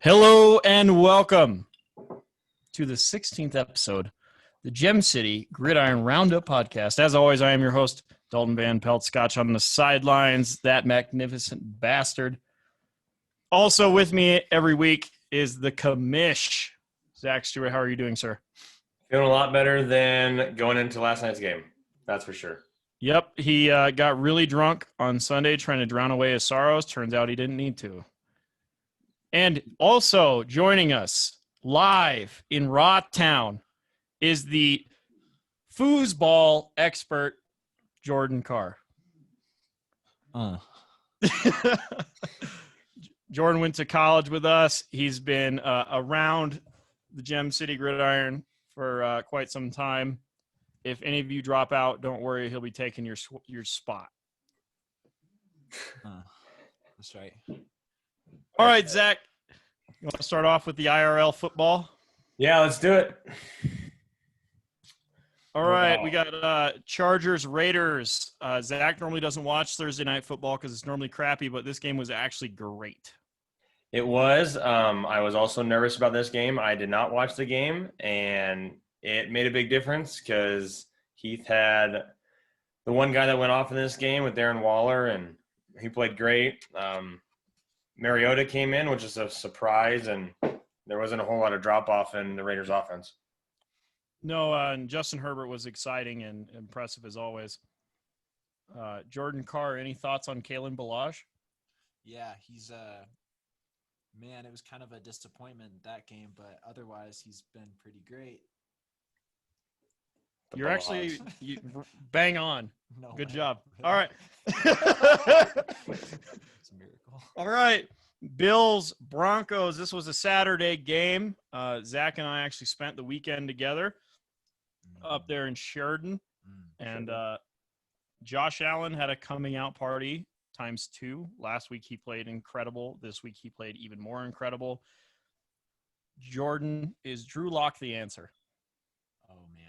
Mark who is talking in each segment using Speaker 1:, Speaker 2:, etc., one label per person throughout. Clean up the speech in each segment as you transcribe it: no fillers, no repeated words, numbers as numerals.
Speaker 1: Hello and welcome to the 16th episode, the Gem City Gridiron Roundup podcast. As always, I am your host, Dalton Van Pelt, Scotch on the sidelines, that magnificent bastard. Also with me every week is the commish, Zach Stewart. How are you doing, sir?
Speaker 2: Feeling a lot better than going into last night's game. That's for sure.
Speaker 1: Yep, he got really drunk on Sunday trying to drown away his sorrows. Turns out he didn't need to. And also joining us live in Raw Town is the foosball expert, Jordan Carr. Jordan went to college with us. He's been around the Gem City Gridiron for quite some time. If any of you drop out, don't worry. He'll be taking your spot.
Speaker 3: That's right.
Speaker 1: All right, Zach, you want to start off with the IRL football?
Speaker 2: Yeah, let's do it.
Speaker 1: All right, we got Chargers, Raiders. Zach normally doesn't watch Thursday night football because it's normally crappy, but this game was actually great.
Speaker 2: It was. I was also nervous about this game. I did not watch the game, and it made a big difference because Heath had the one guy that went off in this game with Darren Waller, and he played great. Mariota came in, which is a surprise, and there wasn't a whole lot of drop-off in the Raiders' offense.
Speaker 1: No, and Justin Herbert was exciting and impressive as always. Jordan Carr, any thoughts on Kalen Ballage?
Speaker 3: Yeah, he's man, it was kind of a disappointment in that game, but otherwise he's been pretty great.
Speaker 1: You're actually bang on.
Speaker 3: No
Speaker 1: Good
Speaker 3: way.
Speaker 1: job. All right.
Speaker 3: It's a miracle.
Speaker 1: All right. Bills, Broncos. This was a Saturday game. Zach and I actually spent the weekend together up there in Sheridan. And Josh Allen had a coming out party times 2. Last week he played incredible. This week he played even more incredible. Jordan, is Drew Lock the answer?
Speaker 3: Oh, man.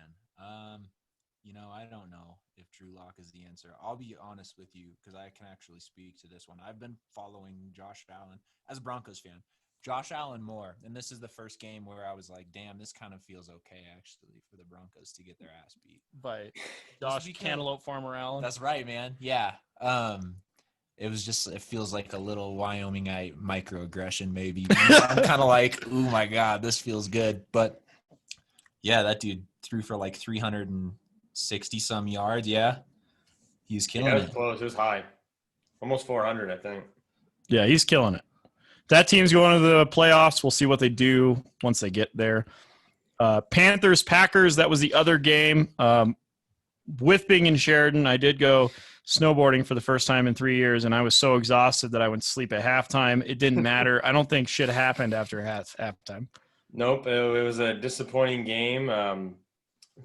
Speaker 3: I don't know if Drew Lock is the answer. I'll be honest with you because I can actually speak to this one. I've been following Josh Allen as a Broncos fan. Josh Allen more, and this is the first game where I was like, damn, this kind of feels okay, actually, for the Broncos to get their ass beat.
Speaker 1: By Josh Cantaloupe Farmer Allen?
Speaker 3: That's right, man. Yeah. It feels like a little Wyomingite microaggression, maybe. I'm kind of like, oh, my God, this feels good. But, yeah, that dude threw for like 360-some yards, yeah. He's killing
Speaker 2: it.
Speaker 3: It.
Speaker 2: Close. It was high. Almost 400, I think.
Speaker 1: Yeah, he's killing it. That team's going to the playoffs. We'll see what they do once they get there. Panthers, Packers, that was the other game. With being in Sheridan, I did go snowboarding for the first time in 3 years, and I was so exhausted that I went to sleep at halftime. It didn't matter. I don't think shit happened after halftime.
Speaker 2: Nope. It was a disappointing game.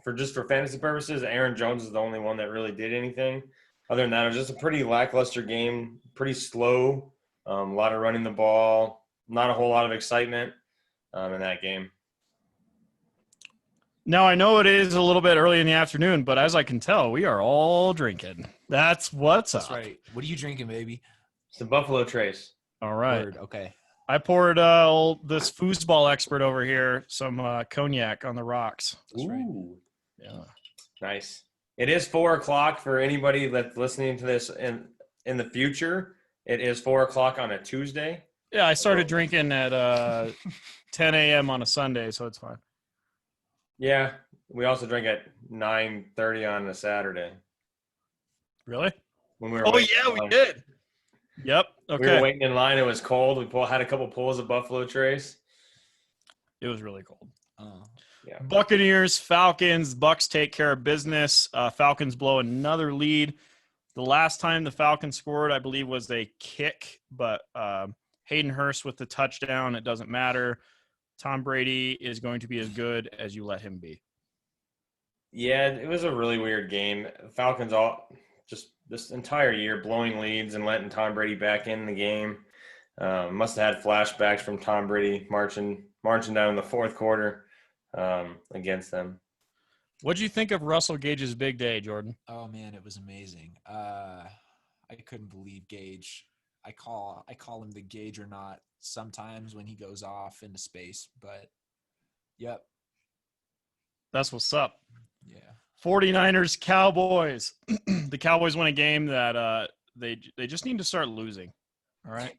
Speaker 2: For fantasy purposes, Aaron Jones is the only one that really did anything. Other than that, it was just a pretty lackluster game, pretty slow. A lot of running the ball, not a whole lot of excitement in that game.
Speaker 1: Now, I know it is a little bit early in the afternoon, but as I can tell, we are all drinking. That's what's up.
Speaker 3: That's right. What are you drinking, baby?
Speaker 2: It's the Buffalo Trace.
Speaker 1: All right.
Speaker 3: Word. Okay.
Speaker 1: I poured this foosball expert over here some cognac on the rocks.
Speaker 3: That's right.
Speaker 2: Ooh.
Speaker 1: Yeah.
Speaker 2: Nice. It is 4:00 for anybody that's listening to this in the future. It is 4:00 on a Tuesday.
Speaker 1: Yeah, I started drinking at 10 a.m. on a Sunday, so it's fine.
Speaker 2: Yeah, we also drank at 9:30 on a Saturday.
Speaker 1: Really?
Speaker 2: When we were
Speaker 1: we did. Yep. Okay.
Speaker 2: We were waiting in line. It was cold. We had a couple pulls of Buffalo Trace.
Speaker 1: It was really cold.
Speaker 2: Yeah.
Speaker 1: Buccaneers, Falcons. Bucs take care of business. Falcons blow another lead. The last time the Falcons scored, I believe, was a kick, but Hayden Hurst with the touchdown. It doesn't matter. Tom Brady is going to be as good as you let him be.
Speaker 2: Yeah, it was a really weird game. Falcons just this entire year blowing leads and letting Tom Brady back in the game. Must have had flashbacks from Tom Brady marching down in the fourth quarter against them.
Speaker 1: What did you think of Russell Gage's big day, Jordan?
Speaker 3: Oh, man, it was amazing. I couldn't believe Gage I call him the gauge or not sometimes when he goes off into space. But yep,
Speaker 1: That's what's up.
Speaker 3: yeah.
Speaker 1: 49ers Cowboys. The Cowboys win a game that they just need to start losing. All right.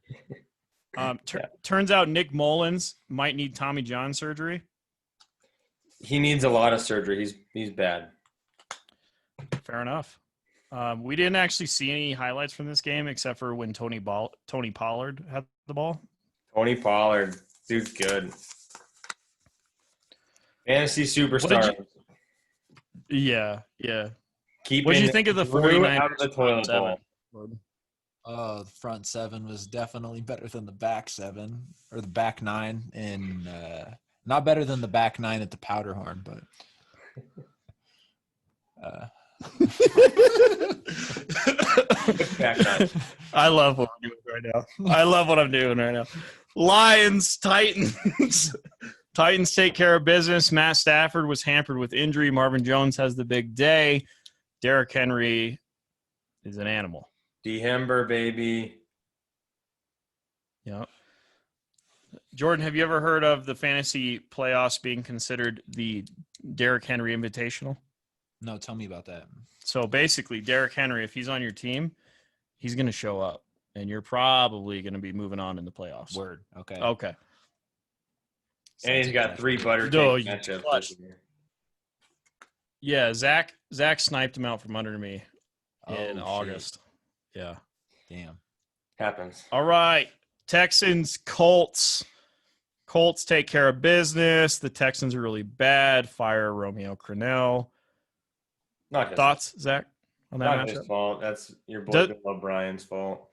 Speaker 1: Turns out Nick Mullins might need Tommy John surgery.
Speaker 2: He needs a lot of surgery. He's bad.
Speaker 1: Fair enough. We didn't actually see any highlights from this game except for when Tony Pollard had the ball.
Speaker 2: Tony Pollard, dude's good. Fantasy superstar.
Speaker 1: Yeah.
Speaker 2: Keeping
Speaker 1: What did you think of the
Speaker 2: Drew
Speaker 1: 49ers
Speaker 2: out of the toilet bowl?
Speaker 3: Oh, the front seven was definitely better than the back seven or the back nine, and not better than the back nine at the Powderhorn, but.
Speaker 1: I love what I'm doing right now. Lions, Titans. Titans take care of business. Matt Stafford was hampered with injury. Marvin Jones has the big day. Derrick Henry is an animal.
Speaker 2: Dehember, baby.
Speaker 1: Yeah. Jordan, have you ever heard of the fantasy playoffs being considered the Derrick Henry Invitational?
Speaker 3: No, tell me about that.
Speaker 1: So basically, Derrick Henry, if he's on your team, he's going to show up, and you're probably going to be moving on in the playoffs.
Speaker 3: Word. Okay.
Speaker 1: Okay.
Speaker 2: And he's got 3 butter
Speaker 1: No,
Speaker 2: cake matchups
Speaker 1: clutch.
Speaker 2: this year.
Speaker 1: Yeah, Zach sniped him out from under me in August. Yeah.
Speaker 3: Damn.
Speaker 2: Happens.
Speaker 1: All right. Texans, Colts. Colts take care of business. The Texans are really bad. Fire Romeo Crennel.
Speaker 2: Not his
Speaker 1: Thoughts, Zach, on that
Speaker 2: Not
Speaker 1: matchup?
Speaker 2: his fault. That's your boy Bill O'Brien's fault.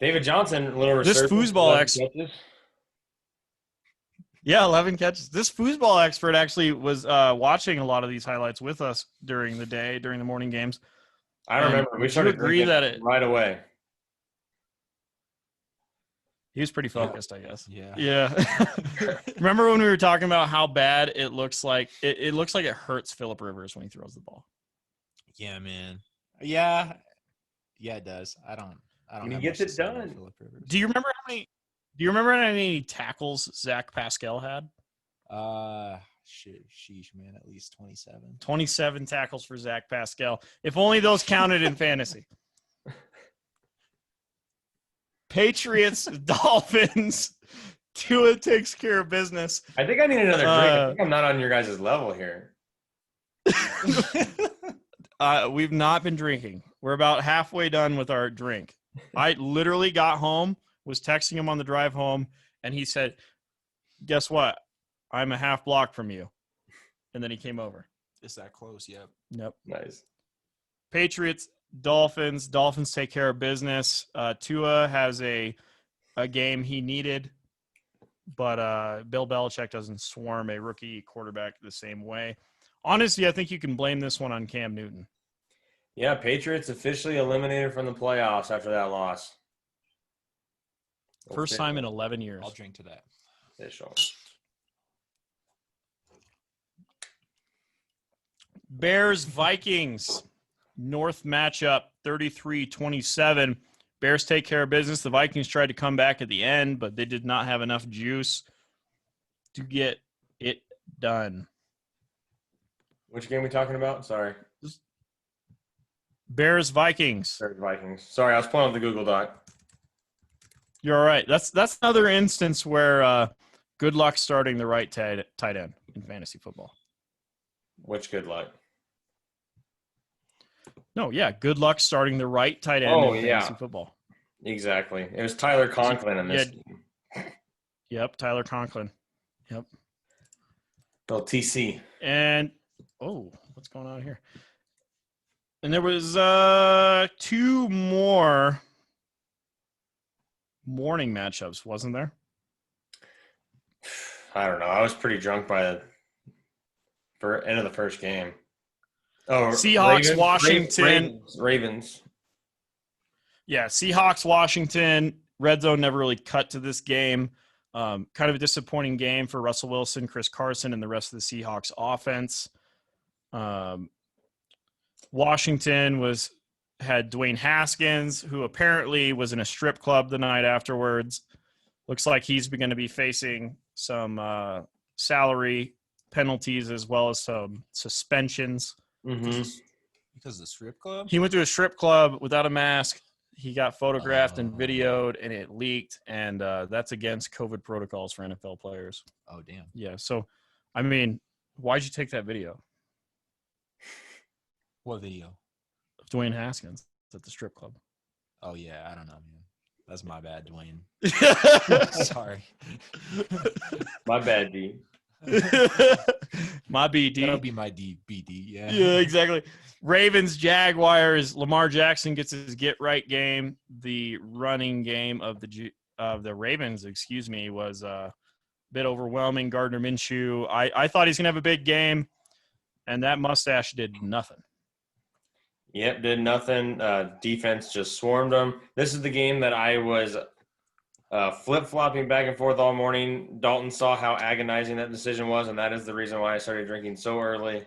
Speaker 2: David Johnson, a little
Speaker 1: This
Speaker 2: resurgence,
Speaker 1: foosball
Speaker 2: 11
Speaker 1: ex-
Speaker 2: catches.
Speaker 1: Yeah, 11 catches. This foosball expert actually was watching a lot of these highlights with us during the day, during the morning games.
Speaker 2: I remember. We
Speaker 1: would you
Speaker 2: started
Speaker 1: agree
Speaker 2: drinking
Speaker 1: that it-
Speaker 2: right away.
Speaker 1: He was pretty focused, I guess.
Speaker 3: Yeah.
Speaker 1: Yeah. Remember when we were talking about how bad it looks like? It looks like it hurts Phillip Rivers when he throws the ball.
Speaker 3: Yeah, man. Yeah, it does. I don't.
Speaker 2: And he
Speaker 3: have
Speaker 2: gets
Speaker 3: much to
Speaker 2: it
Speaker 3: say about
Speaker 2: done.
Speaker 3: Phillip Rivers.
Speaker 1: Do you remember how many tackles Zach Pascal had?
Speaker 3: Sheesh, man. At least 27.
Speaker 1: 27 tackles for Zach Pascal. If only those counted in fantasy. Patriots, Dolphins. Tua takes care of business.
Speaker 2: I think I need another drink. I think I'm not on your guys' level here.
Speaker 1: We've not been drinking. We're about halfway done with our drink. I literally got home, was texting him on the drive home, and he said, "Guess what? I'm a half block from you." And then he came over.
Speaker 3: It's that close. Yep.
Speaker 1: Yep.
Speaker 2: Nice.
Speaker 1: Patriots, Dolphins. Dolphins take care of business. Tua has a game he needed, but Bill Belichick doesn't swarm a rookie quarterback the same way. Honestly, I think you can blame this one on Cam Newton.
Speaker 2: Yeah, Patriots officially eliminated from the playoffs after that loss.
Speaker 1: First time in 11 years.
Speaker 3: I'll drink to that.
Speaker 2: Official.
Speaker 1: Bears, Vikings. North matchup, 33-27. Bears take care of business. The Vikings tried to come back at the end, but they did not have enough juice to get it done.
Speaker 2: Which game are we talking about? Sorry.
Speaker 1: Bears, Vikings.
Speaker 2: Bears, Vikings. Sorry, I was pulling up the Google Doc.
Speaker 1: You're all right. That's another instance where good luck starting the right tight end in fantasy football.
Speaker 2: Which good luck?
Speaker 1: No, yeah, good luck starting the right tight end in fantasy football.
Speaker 2: Exactly. It was Tyler Conklin in this game.
Speaker 1: Yep, Tyler Conklin. Yep.
Speaker 2: Well, TC.
Speaker 1: And, what's going on here? And there was 2 more morning matchups, wasn't there?
Speaker 2: I don't know. I was pretty drunk by the end of the first game. Oh,
Speaker 1: Seahawks, Washington.
Speaker 2: Ravens.
Speaker 1: Yeah, Seahawks, Washington. Red zone never really cut to this game. Kind of a disappointing game for Russell Wilson, Chris Carson, and the rest of the Seahawks offense. Washington had Dwayne Haskins, who apparently was in a strip club the night afterwards. Looks like he's going to be facing some salary penalties as well as some suspensions.
Speaker 3: Because of the strip club?
Speaker 1: He went to a strip club without a mask. He got photographed and videoed, and it leaked, and that's against COVID protocols for NFL players.
Speaker 3: Oh, damn.
Speaker 1: Yeah, so, I mean, why'd you take that video?
Speaker 3: What video?
Speaker 1: Of Dwayne Haskins at the strip club.
Speaker 3: Oh, yeah, I don't know, man. That's my bad, Dwayne. Sorry.
Speaker 2: My bad, D.
Speaker 1: My BD.
Speaker 3: That'll be my BD, yeah.
Speaker 1: Yeah, exactly. Ravens, Jaguars. Lamar Jackson gets his get-right game. The running game of the Ravens, was a bit overwhelming. Gardner Minshew. I thought he's going to have a big game, and that mustache did nothing.
Speaker 2: Yep, did nothing. Defense just swarmed them. This is the game that I was flip-flopping back and forth all morning. Dalton saw how agonizing that decision was, and that is the reason why I started drinking so early,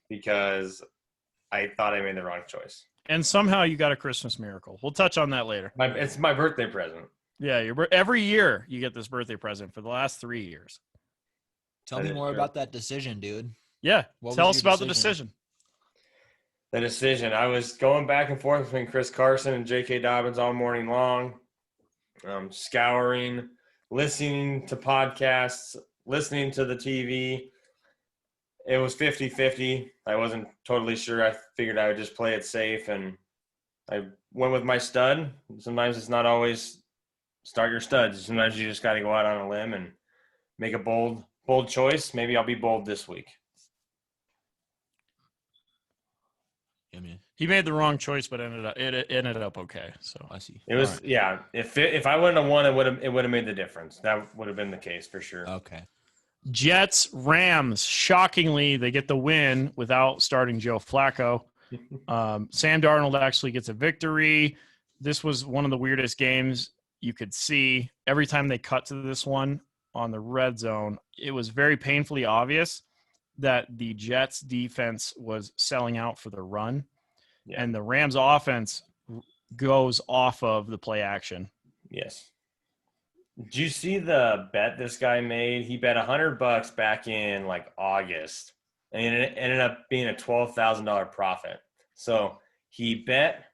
Speaker 2: because I thought I made the wrong choice.
Speaker 1: And somehow you got a Christmas miracle. We'll touch on that later.
Speaker 2: It's my birthday present.
Speaker 1: Yeah, every year you get this birthday present for the last 3 years.
Speaker 3: Tell me more about that decision, dude.
Speaker 1: Yeah, tell us about the decision.
Speaker 2: The decision. I was going back and forth between Chris Carson and J.K. Dobbins all morning long, scouring, listening to podcasts, listening to the TV. It was 50-50. I wasn't totally sure. I figured I would just play it safe, and I went with my stud. Sometimes it's not always start your studs. Sometimes you just got to go out on a limb and make a bold choice. Maybe I'll be bold this week.
Speaker 3: Yeah, man.
Speaker 1: He made the wrong choice, but it ended up okay. So
Speaker 3: I see.
Speaker 2: It was right. Yeah. If I wouldn't have won, it would have made the difference. That would have been the case for sure.
Speaker 3: Okay.
Speaker 1: Jets, Rams. Shockingly, they get the win without starting Joe Flacco. Sam Darnold actually gets a victory. This was one of the weirdest games you could see. Every time they cut to this one on the red zone, it was very painfully obvious that the Jets defense was selling out for the run, and the Rams offense goes off of the play action.
Speaker 2: Yes. Did you see the bet this guy made? He bet $100 back in like August, and it ended up being a $12,000 profit. So he bet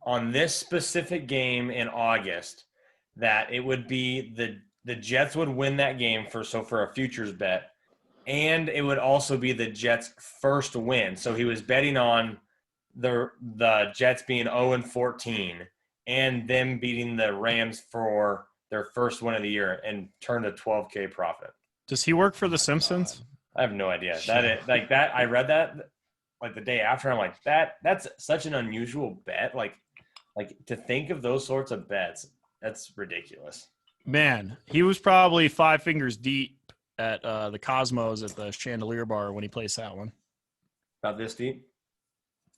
Speaker 2: on this specific game in August that it would be the Jets would win that game for a futures bet. And it would also be the Jets' first win. So he was betting on the Jets being 0-14 and them beating the Rams for their first win of the year and turned a $12K profit.
Speaker 1: Does he work for The Simpsons?
Speaker 2: God. I have no idea. I read that like the day after. I'm like, that's such an unusual bet. Like to think of those sorts of bets, that's ridiculous.
Speaker 1: Man, he was probably 5 fingers deep at the Cosmos at the Chandelier Bar when he placed that one.
Speaker 2: About this deep?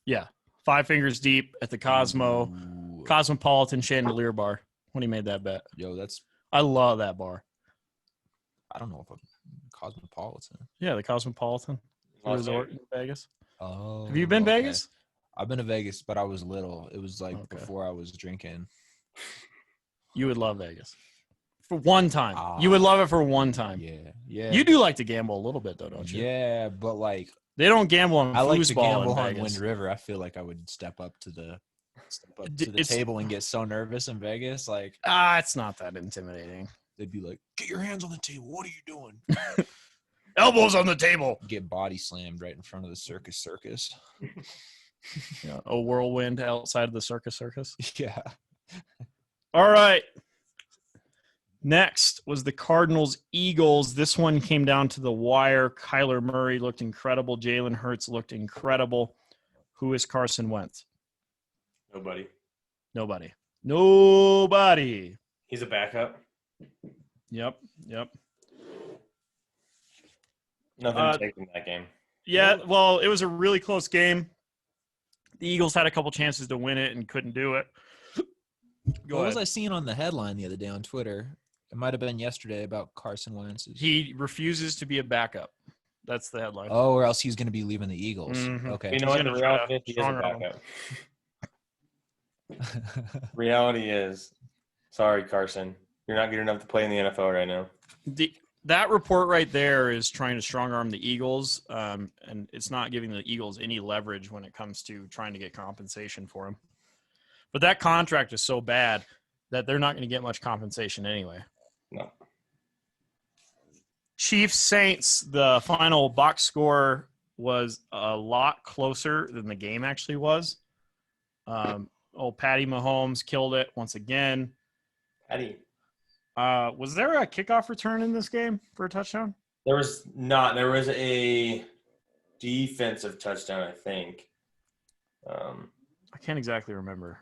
Speaker 1: Yeah. 5 fingers deep at the Cosmopolitan Chandelier Bar when he made that bet.
Speaker 3: Yo,
Speaker 1: I love that bar.
Speaker 3: I don't know if Cosmopolitan.
Speaker 1: Yeah, the Cosmopolitan Resort in Vegas.
Speaker 3: Oh.
Speaker 1: Have you been Vegas?
Speaker 3: I've been to Vegas, but I was little. It was before I was drinking.
Speaker 1: You would love Vegas. For one time. You would love it for one time.
Speaker 3: Yeah.
Speaker 1: You do like to gamble a little bit, though, don't you?
Speaker 3: Yeah, but
Speaker 1: they don't gamble on Foosball.
Speaker 3: I like to gamble
Speaker 1: in
Speaker 3: on
Speaker 1: Vegas.
Speaker 3: Wind River. I feel like I would step up to the table and get so nervous in Vegas. Like,
Speaker 1: it's not that intimidating.
Speaker 3: They'd be like, "Get your hands on the table. What are you doing?"
Speaker 1: Elbows on the table.
Speaker 3: Get body slammed right in front of the circus.
Speaker 1: Yeah, a whirlwind outside of the circus.
Speaker 3: Yeah.
Speaker 1: All right. Next was the Cardinals-Eagles. This one came down to the wire. Kyler Murray looked incredible. Jalen Hurts looked incredible. Who is Carson Wentz?
Speaker 2: Nobody. He's a backup.
Speaker 1: Yep.
Speaker 2: Nothing to take from that game.
Speaker 1: Yeah, well, it was a really close game. The Eagles had a couple chances to win it and couldn't do it.
Speaker 3: What was I seeing on the headline the other day on Twitter? It might have been yesterday about Carson Wentz.
Speaker 1: He refuses to be a backup. That's the headline.
Speaker 3: Oh, or else he's going to be leaving the Eagles.
Speaker 1: Mm-hmm.
Speaker 3: Okay.
Speaker 2: You know what? The reality is he is a backup. Reality is, sorry, Carson, you're not good enough to play in the NFL right now.
Speaker 1: That report right there is trying to strong arm the Eagles, and it's not giving the Eagles any leverage when it comes to trying to get compensation for him. But that contract is so bad that they're not going to get much compensation anyway.
Speaker 2: No.
Speaker 1: Chiefs Saints, the final box score was a lot closer than the game actually was. Patty Mahomes killed it once again.
Speaker 2: Patty.
Speaker 1: Was there a kickoff return in this game for a touchdown?
Speaker 2: There was not. There was a defensive touchdown, I think.
Speaker 1: I can't exactly remember.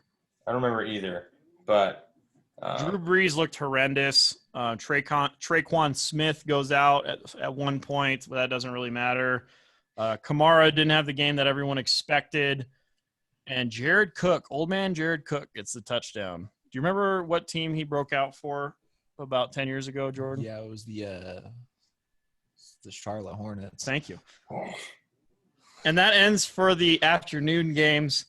Speaker 2: I don't remember either, but
Speaker 1: Drew Brees looked horrendous. Traquan Smith goes out at one point, but that doesn't really matter. Kamara didn't have the game that everyone expected. And Jared Cook, old man Jared Cook, gets the touchdown. Do you remember what team he broke out for about 10 years ago, Jordan?
Speaker 3: Yeah, it was the Charlotte Hornets.
Speaker 1: Thank you. And that ends for the afternoon games.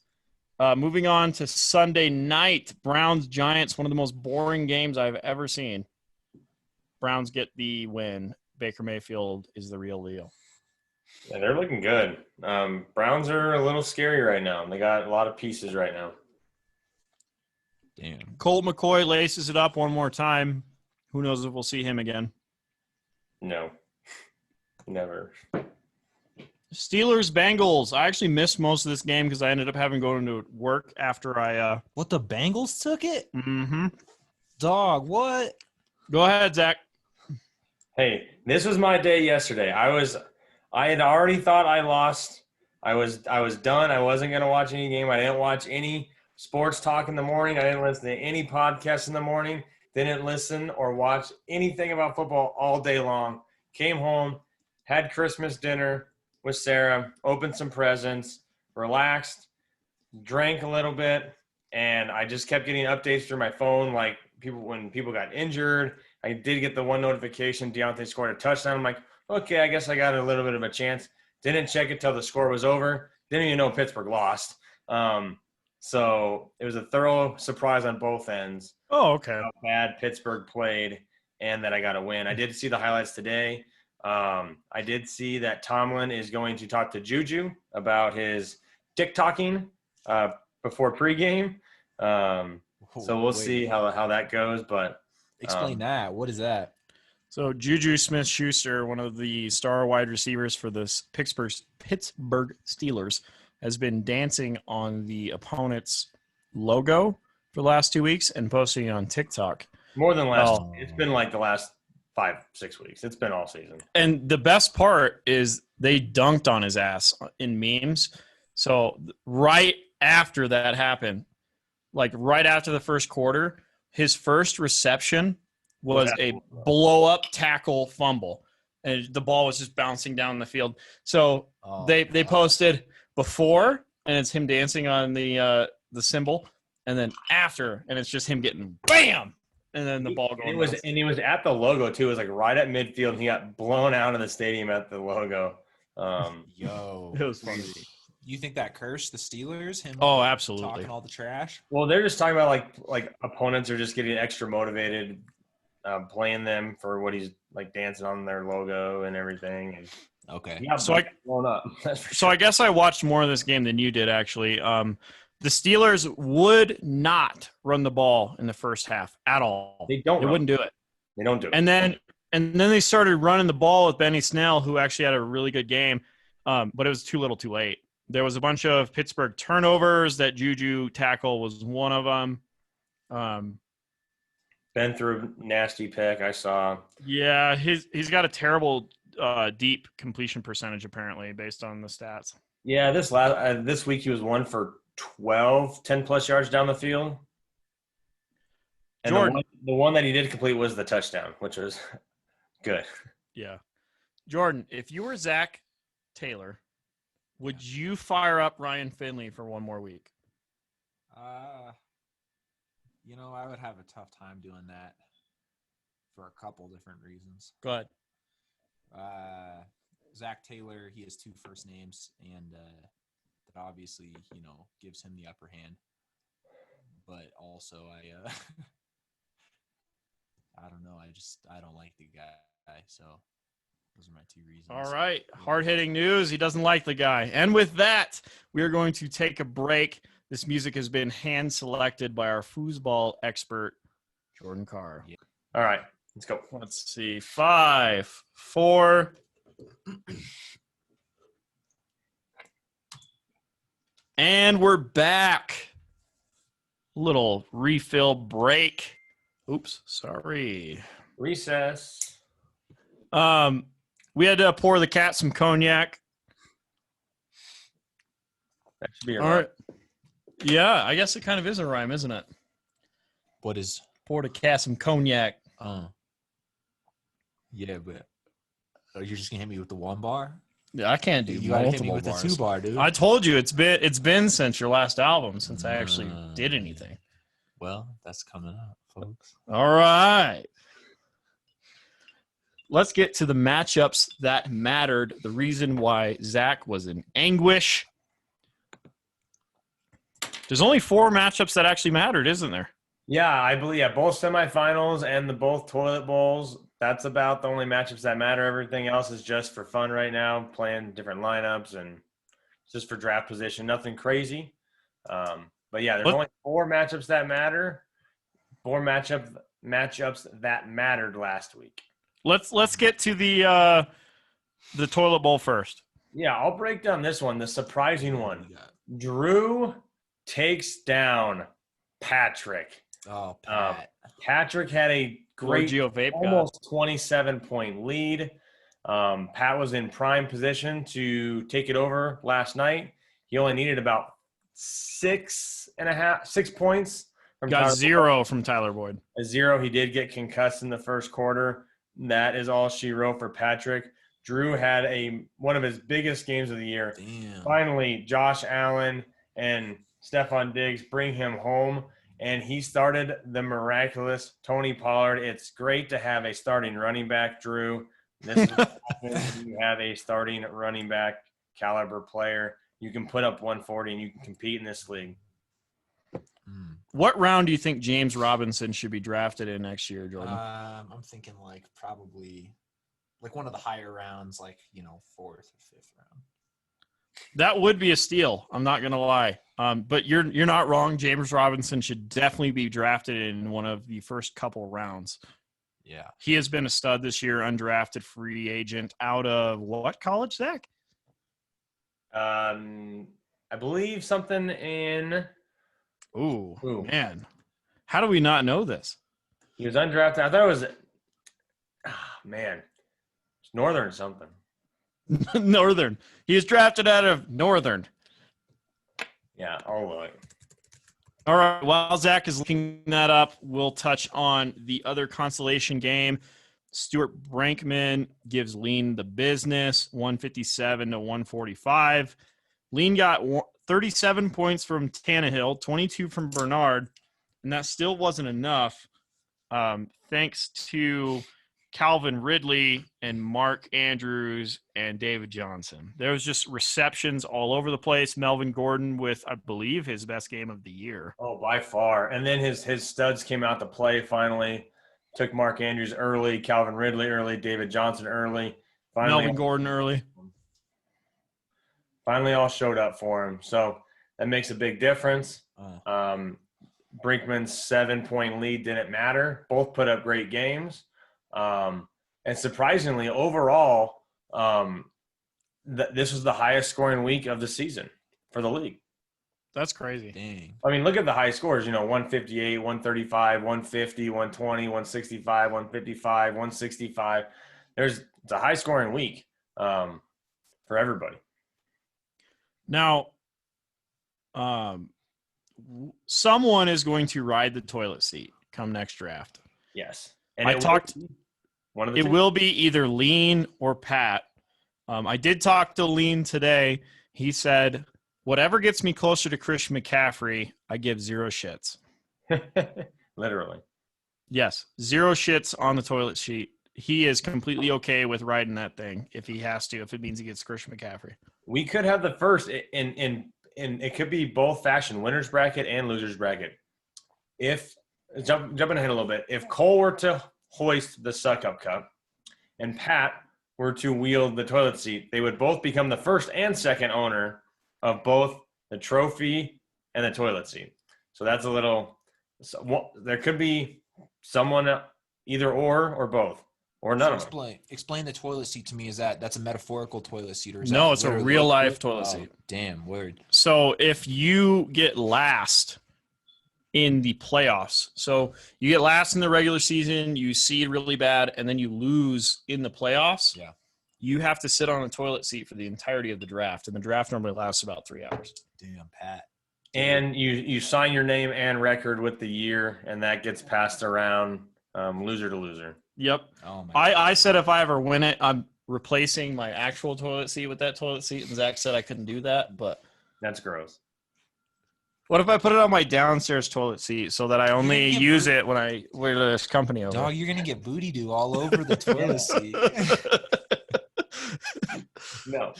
Speaker 1: Moving on to Sunday night, Browns-Giants, one of the most boring games I've ever seen. Browns get the win. Baker Mayfield is the real deal.
Speaker 2: Yeah, they're looking good. Browns are a little scary right now. They got a lot of pieces right now.
Speaker 3: Damn.
Speaker 1: Colt McCoy laces it up one more time. Who knows if we'll see him again?
Speaker 2: No. Never.
Speaker 1: Steelers-Bengals. I actually missed most of this game because I ended up having to go into work after I
Speaker 3: What, the Bengals took it?
Speaker 1: Mm-hmm.
Speaker 3: Dog, what?
Speaker 1: Go ahead, Zach.
Speaker 2: Hey, this was my day yesterday. I had already thought I lost. I was done. I wasn't going to watch any game. I didn't watch any sports talk in the morning. I didn't listen to any podcasts in the morning. Didn't listen or watch anything about football all day long. Came home, had Christmas dinner with Sarah, opened some presents, relaxed, drank a little bit, and I just kept getting updates through my phone, like when people got injured. I did get the one notification Deontay scored a touchdown. I'm like, okay, I guess I got a little bit of a chance. Didn't check it till the score was over. Didn't even know Pittsburgh lost. So it was a thorough surprise on both ends.
Speaker 1: Oh, okay.
Speaker 2: How bad Pittsburgh played and that I got a win. I did see the highlights today. I did see that Tomlin is going to talk to Juju about his TikToking before pregame. So we'll see how that goes. But
Speaker 3: explain that. What is that?
Speaker 1: So Juju Smith-Schuster, one of the star wide receivers for the Pittsburgh Steelers, has been dancing on the opponent's logo for the last 2 weeks and posting it on TikTok.
Speaker 2: More than last. It's been like the last 5-6 weeks. It's been all season.
Speaker 1: And the best part is they dunked on his ass in memes. So right after that happened, like right after the first quarter, his first reception was a blow-up tackle fumble. And the ball was just bouncing down the field. So they posted before, and it's him dancing on the symbol, and then after, and it's just him getting BAM! And then the ball going.
Speaker 2: He was at the logo too. It was like right at midfield. And he got blown out of the stadium at the logo.
Speaker 3: Yo,
Speaker 1: it was funny.
Speaker 3: You think that cursed the Steelers? Him?
Speaker 1: Absolutely.
Speaker 3: Talking all the trash.
Speaker 2: Well, they're just talking about like opponents are just getting extra motivated, playing them for what he's like dancing on their logo and everything. And
Speaker 3: okay.
Speaker 2: Yeah.
Speaker 1: So I guess I watched more of this game than you did actually. The Steelers would not run the ball in the first half at all.
Speaker 2: They wouldn't
Speaker 1: do it.
Speaker 2: They don't do it.
Speaker 1: And then they started running the ball with Benny Snell, who actually had a really good game, but it was too little too late. There was a bunch of Pittsburgh turnovers. That Juju tackle was one of them.
Speaker 2: Ben threw a nasty pick, I saw.
Speaker 1: Yeah, he's got a terrible deep completion percentage, apparently, based on the stats.
Speaker 2: Yeah, this week he was 1 for 10-plus yards down the field. And the one that he did complete was the touchdown, which was good.
Speaker 1: Yeah. Jordan, if you were Zach Taylor, would you fire up Ryan Finley for one more week?
Speaker 3: I would have a tough time doing that for a couple different reasons.
Speaker 1: Go ahead.
Speaker 3: Zach Taylor, he has 2 first names, and that obviously, gives him the upper hand. but also I don't know. I don't like the guy. So those are my two reasons.
Speaker 1: All right. Hard-hitting news. He doesn't like the guy. And with that, we are going to take a break. This music has been hand-selected by our foosball expert, Jordan Carr.
Speaker 3: Yeah.
Speaker 2: All right, let's go.
Speaker 1: Let's see. 5, 4. And we're back. Little refill break. Oops, sorry.
Speaker 2: Recess.
Speaker 1: We had to pour the cat some cognac.
Speaker 2: That should be a
Speaker 1: All
Speaker 2: rhyme.
Speaker 1: right. Yeah, I guess it kind of is a rhyme, isn't it?
Speaker 3: What is?
Speaker 1: Pour the cat some cognac.
Speaker 3: Yeah, but you're just gonna hit me with the 1 bar?
Speaker 1: Yeah, I can't do
Speaker 3: You gotta hit me
Speaker 1: multiple
Speaker 3: with
Speaker 1: bars.
Speaker 3: the 2 bar, dude.
Speaker 1: I told you it's been since your last album since I actually did anything.
Speaker 3: Well, that's coming up, folks.
Speaker 1: All right. Let's get to the matchups that mattered. The reason why Zach was in anguish. There's only 4 matchups that actually mattered, isn't there?
Speaker 2: Yeah, I believe both semifinals and the both toilet bowls. That's about the only matchups that matter. Everything else is just for fun right now, playing different lineups and just for draft position. Nothing crazy. But yeah, there's only 4 matchups that matter. 4 matchups that mattered last week.
Speaker 1: Let's get to the toilet bowl first.
Speaker 2: Yeah, I'll break down this one, the surprising one.
Speaker 3: You got-
Speaker 2: Drew takes down Patrick.
Speaker 3: Oh, Pat.
Speaker 2: Patrick had a great,
Speaker 1: Geo Vape
Speaker 2: almost 27-point lead. Pat was in prime position to take it over last night. He only needed about 6 points.
Speaker 1: Got 0 from Tyler Boyd.
Speaker 2: A 0. He did get concussed in the first quarter. That is all she wrote for Patrick. Drew had one of his biggest games of the year.
Speaker 3: Damn.
Speaker 2: Finally, Josh Allen and Stephon Diggs bring him home, and he started the miraculous Tony Pollard. It's great to have a starting running back, Drew. This is what happens when you have a starting running back caliber player. You can put up 140 and you can compete in this league.
Speaker 1: What round do you think James Robinson should be drafted in next year, Jordan?
Speaker 3: I'm thinking like probably like one of the higher rounds, like 4th or 5th round.
Speaker 1: That would be a steal. I'm not gonna lie. But you're not wrong. James Robinson should definitely be drafted in one of the first couple rounds.
Speaker 3: Yeah.
Speaker 1: He has been a stud this year, undrafted free agent out of what college, Zach?
Speaker 2: I believe something in
Speaker 1: Ooh, man. How do we not know this?
Speaker 2: he was undrafted. I thought it was it's Northern something.
Speaker 1: Northern. He was drafted out of Northern.
Speaker 2: Yeah, all the way.
Speaker 1: All right. While Zach is looking that up, we'll touch on the other consolation game. Stuart Brankman gives Lean the business, 157 to 145. Lean got 37 points from Tannehill, 22 from Bernard, and that still wasn't enough. Thanks to Calvin Ridley and Mark Andrews and David Johnson. There was just receptions all over the place. Melvin Gordon with, I believe, his best game of the year.
Speaker 2: Oh, by far. And then his studs came out to play finally. Took Mark Andrews early, Calvin Ridley early, David Johnson early. Finally,
Speaker 1: Melvin Gordon early.
Speaker 2: Finally all showed up for him. So that makes a big difference. Brinkman's 7-point lead didn't matter. Both put up great games. And surprisingly, overall, this was the highest scoring week of the season for the league.
Speaker 1: That's crazy.
Speaker 3: Dang.
Speaker 2: I mean, look at the high scores, 158, 135, 150, 120, 165, 155, 165. It's a high scoring week for everybody.
Speaker 1: Now, someone is going to ride the toilet seat come next draft.
Speaker 2: Yes. And
Speaker 1: it will be either Lean or Pat. I did talk to Lean today. He said, whatever gets me closer to Christian McCaffrey, I give 0 shits.
Speaker 2: Literally.
Speaker 1: Yes, 0 shits on the toilet seat. He is completely okay with riding that thing if he has to, if it means he gets Christian McCaffrey.
Speaker 2: We could have the first, and it could be both fashion, winner's bracket and loser's bracket. if jumping ahead a little bit, if Cole were to hoist the Suck Up Cup and Pat were to wield the toilet seat, they would both become the first and second owner of both the trophy and the toilet seat. So that's a little. There could be someone either or both. Or none of them.
Speaker 3: Explain the toilet seat to me. That's a metaphorical toilet seat, or is
Speaker 1: No,
Speaker 3: that
Speaker 1: it's a
Speaker 3: literally
Speaker 1: real life toilet seat.
Speaker 3: Damn, word.
Speaker 1: So if you get last in the playoffs, so you get last in the regular season, you seed really bad, and then you lose in the playoffs.
Speaker 3: Yeah.
Speaker 1: You have to sit on a toilet seat for the entirety of the draft, and the draft normally lasts about 3 hours.
Speaker 3: Damn, Pat.
Speaker 2: And you sign your name and record with the year, and that gets passed around loser to loser.
Speaker 1: Yep.
Speaker 3: Oh my
Speaker 1: I said if I ever win it, I'm replacing my actual toilet seat with that toilet seat, and Zach said I couldn't do that, but
Speaker 2: that's gross.
Speaker 1: What if I put it on my downstairs toilet seat so that I only use it when I wear this company over?
Speaker 3: Dog, you're gonna get booty dew all over the toilet seat.
Speaker 2: No.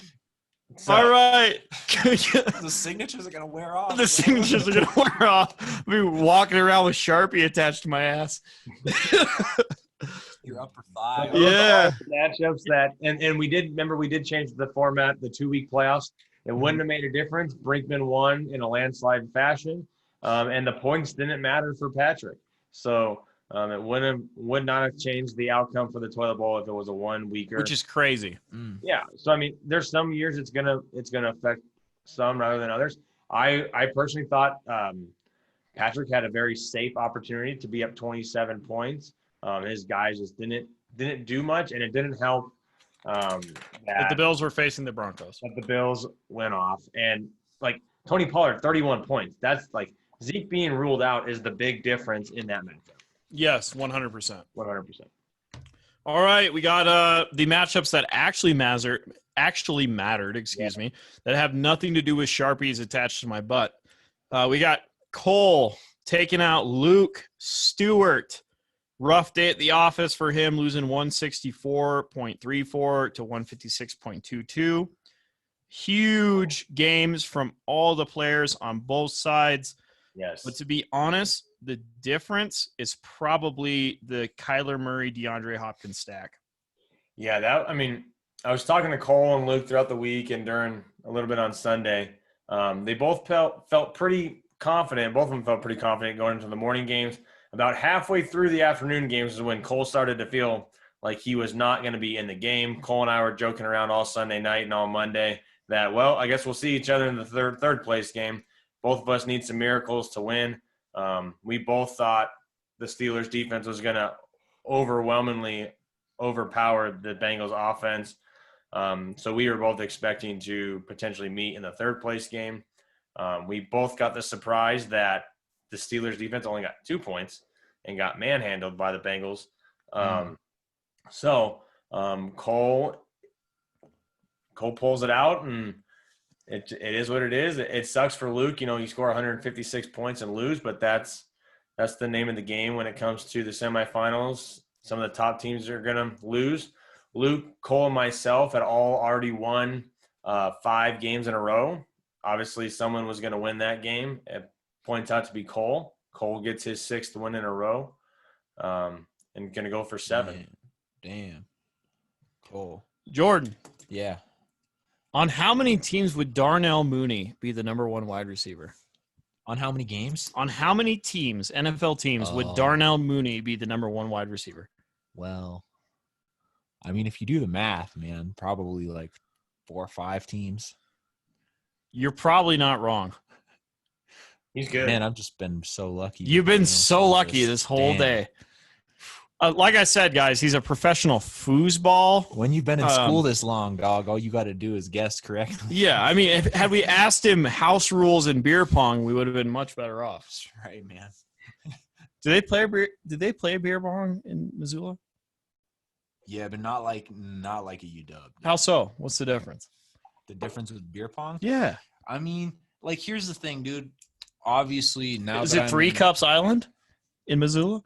Speaker 2: So,
Speaker 1: all right.
Speaker 3: The signatures are gonna wear off.
Speaker 1: The signatures are gonna wear off. I'll be walking around with Sharpie attached to my ass.
Speaker 3: Your upper thigh.
Speaker 1: Yeah.
Speaker 2: Matchups and we did change the format, the 2-week playoffs. It wouldn't have made a difference. Brinkman won in a landslide fashion, and the points didn't matter for Patrick. So it would not have changed the outcome for the toilet bowl if it was a 1 weeker.
Speaker 1: Which is crazy.
Speaker 2: Yeah. So I mean, there's some years it's gonna affect some rather than others. I personally thought Patrick had a very safe opportunity to be up 27 points. His guys just didn't do much, and it didn't help.
Speaker 1: That the Bills were facing the Broncos.
Speaker 2: That the Bills went off, and like Tony Pollard, 31 points. That's like Zeke being ruled out is the big difference in that matchup.
Speaker 1: Yes, 100%.
Speaker 2: 100%.
Speaker 1: All right, we got the matchups that actually mattered. Excuse me, that have nothing to do with Sharpies attached to my butt. We got Cole taking out Luke Stewart. Rough day at the office for him, losing 164.34 to 156.22. Huge games from all the players on both sides.
Speaker 2: Yes.
Speaker 1: But to be honest, the difference is probably the Kyler Murray, DeAndre Hopkins stack.
Speaker 2: Yeah, I was talking to Cole and Luke throughout the week and during a little bit on Sunday. They both felt pretty confident. Both of them felt pretty confident going into the morning games. About halfway through the afternoon games is when Cole started to feel like he was not going to be in the game. Cole and I were joking around all Sunday night and all Monday that, well, I guess we'll see each other in the third place game. Both of us need some miracles to win. We both thought the Steelers' defense was going to overwhelmingly overpower the Bengals' offense. So we were both expecting to potentially meet in the third place game. We both got the surprise that the Steelers defense only got 2 points and got manhandled by the Bengals. Cole pulls it out, and it is what it is. It sucks for Luke. You score 156 points and lose, but that's the name of the game when it comes to the semifinals. Some of the top teams are going to lose. Luke, Cole, and myself had all already won 5 games in a row. Obviously, someone was going to win that game. It points out to be Cole. Cole gets his 6th win in a row, and going to go for 7.
Speaker 3: Damn. Cole.
Speaker 1: Jordan.
Speaker 3: Yeah.
Speaker 1: On how many teams would Darnell Mooney be the number 1 wide receiver?
Speaker 3: On how many games?
Speaker 1: On how many teams, NFL teams, would Darnell Mooney be the number 1 wide receiver?
Speaker 3: Well, I mean, if you do the math, man, probably like 4 or 5 teams.
Speaker 1: You're probably not wrong.
Speaker 2: He's good.
Speaker 3: Man, I've just been so lucky.
Speaker 1: You've been so lucky this whole day. Like I said, guys, he's a professional foosball.
Speaker 3: When you've been in school this long, dog, all you got to do is guess correctly.
Speaker 1: Yeah, I mean, had we asked him house rules and beer pong, we would have been much better off.
Speaker 3: That's right, man.
Speaker 1: Did they play beer pong in Missoula?
Speaker 3: Yeah, but not like a UW.
Speaker 1: How so? What's the difference?
Speaker 3: The difference with beer pong?
Speaker 1: Yeah.
Speaker 3: I mean, like, here's the thing, dude. Obviously, now
Speaker 1: is it Three Cups Island in Missoula?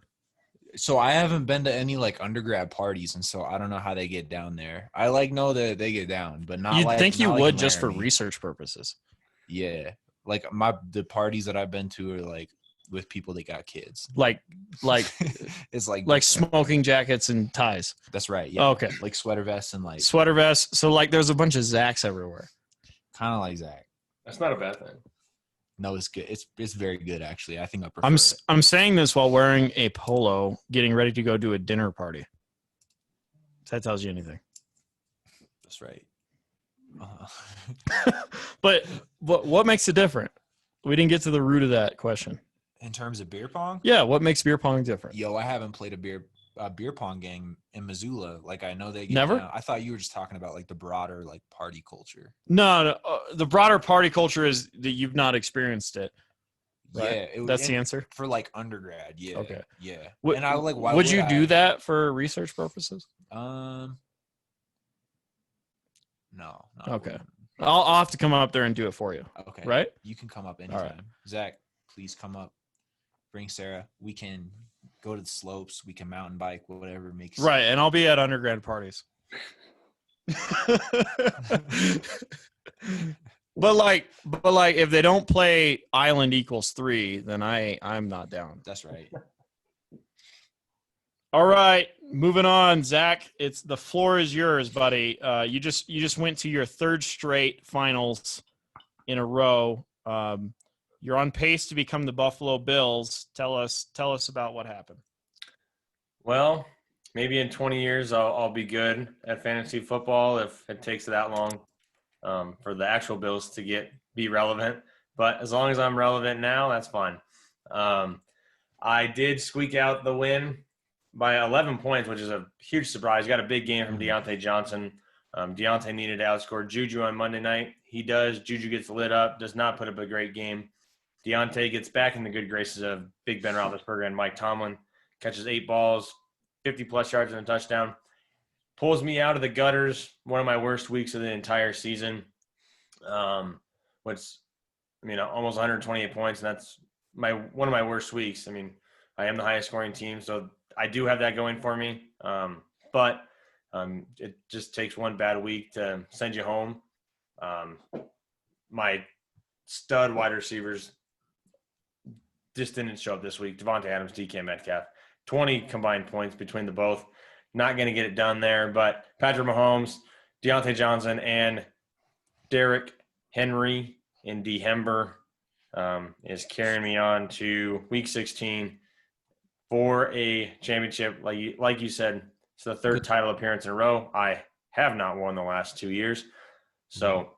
Speaker 3: So I haven't been to any like undergrad parties, and so I don't know how they get down there. I know that they get down, but not.
Speaker 1: You'd think you would
Speaker 3: like
Speaker 1: just for research purposes.
Speaker 3: Yeah, like the parties that I've been to are like with people that got kids.
Speaker 1: Like
Speaker 3: It's like
Speaker 1: like smoking jackets and ties.
Speaker 3: That's right. Yeah.
Speaker 1: Oh, okay.
Speaker 3: Like sweater vests and like
Speaker 1: Sweater vests. So like there's a bunch of Zachs everywhere.
Speaker 3: kind of like Zach.
Speaker 2: That's not a bad thing.
Speaker 3: No, it's good. It's very good actually. I think I prefer.
Speaker 1: I'm saying this while wearing a polo, getting ready to go to a dinner party. If that tells you anything.
Speaker 3: That's right.
Speaker 1: But what makes it different? We didn't get to the root of that question.
Speaker 3: In terms of beer pong,
Speaker 1: Yeah, what makes beer pong different?
Speaker 3: yo, I haven't played a beer pong game in Missoula. Like I know they get
Speaker 1: Never?
Speaker 3: down. I thought you were just talking about like the broader like party culture.
Speaker 1: No, the broader party culture is that you've not experienced it. Right?
Speaker 3: Yeah,
Speaker 1: That's the answer.
Speaker 3: for like undergrad. Yeah.
Speaker 1: Okay.
Speaker 3: Yeah.
Speaker 1: What,
Speaker 3: and I like, why
Speaker 1: would you
Speaker 3: I?
Speaker 1: do that for research purposes?
Speaker 3: No. I
Speaker 1: Okay.
Speaker 3: wouldn't.
Speaker 1: I'll have to come up there and do it for you.
Speaker 3: Okay.
Speaker 1: Right?
Speaker 3: You can come up anytime.
Speaker 1: right.
Speaker 3: Zach, please come up. Bring Sarah. We can go to the slopes. We can mountain bike, whatever makes
Speaker 1: Right, and I'll be at undergrad parties. But like if they don't play Island equals 3, then I'm not down.
Speaker 3: That's right.
Speaker 1: All right, moving on, Zach. It's the floor is yours, buddy. You just went to your third straight finals in a row. You're on pace to become the Buffalo Bills. Tell us about what happened.
Speaker 2: Well, maybe in 20 years I'll be good at fantasy football if it takes that long for the actual Bills to be relevant. But as long as I'm relevant now, that's fine. I did squeak out the win by 11 points, which is a huge surprise. Got a big game from Deontay Johnson. Deontay needed to outscore Juju on Monday night. He does. Juju gets lit up, does not put up a great game. Deontay gets back in the good graces of Big Ben Roethlisberger and Mike Tomlin. Catches 8 balls, 50-plus yards and a touchdown. Pulls me out of the gutters, one of my worst weeks of the entire season. Almost 128 points, and that's one of my worst weeks. I mean, I am the highest scoring team, so I do have that going for me. But it just takes one bad week to send you home. My stud wide receivers just didn't show up this week. Devontae Adams, DK Metcalf, 20 combined points between the both. Not going to get it done there, but Patrick Mahomes, Deontay Johnson, and Derrick Henry in December is carrying me on to Week 16 for a championship. Like you said, it's the third title appearance in a row. I have not won the last 2 years, so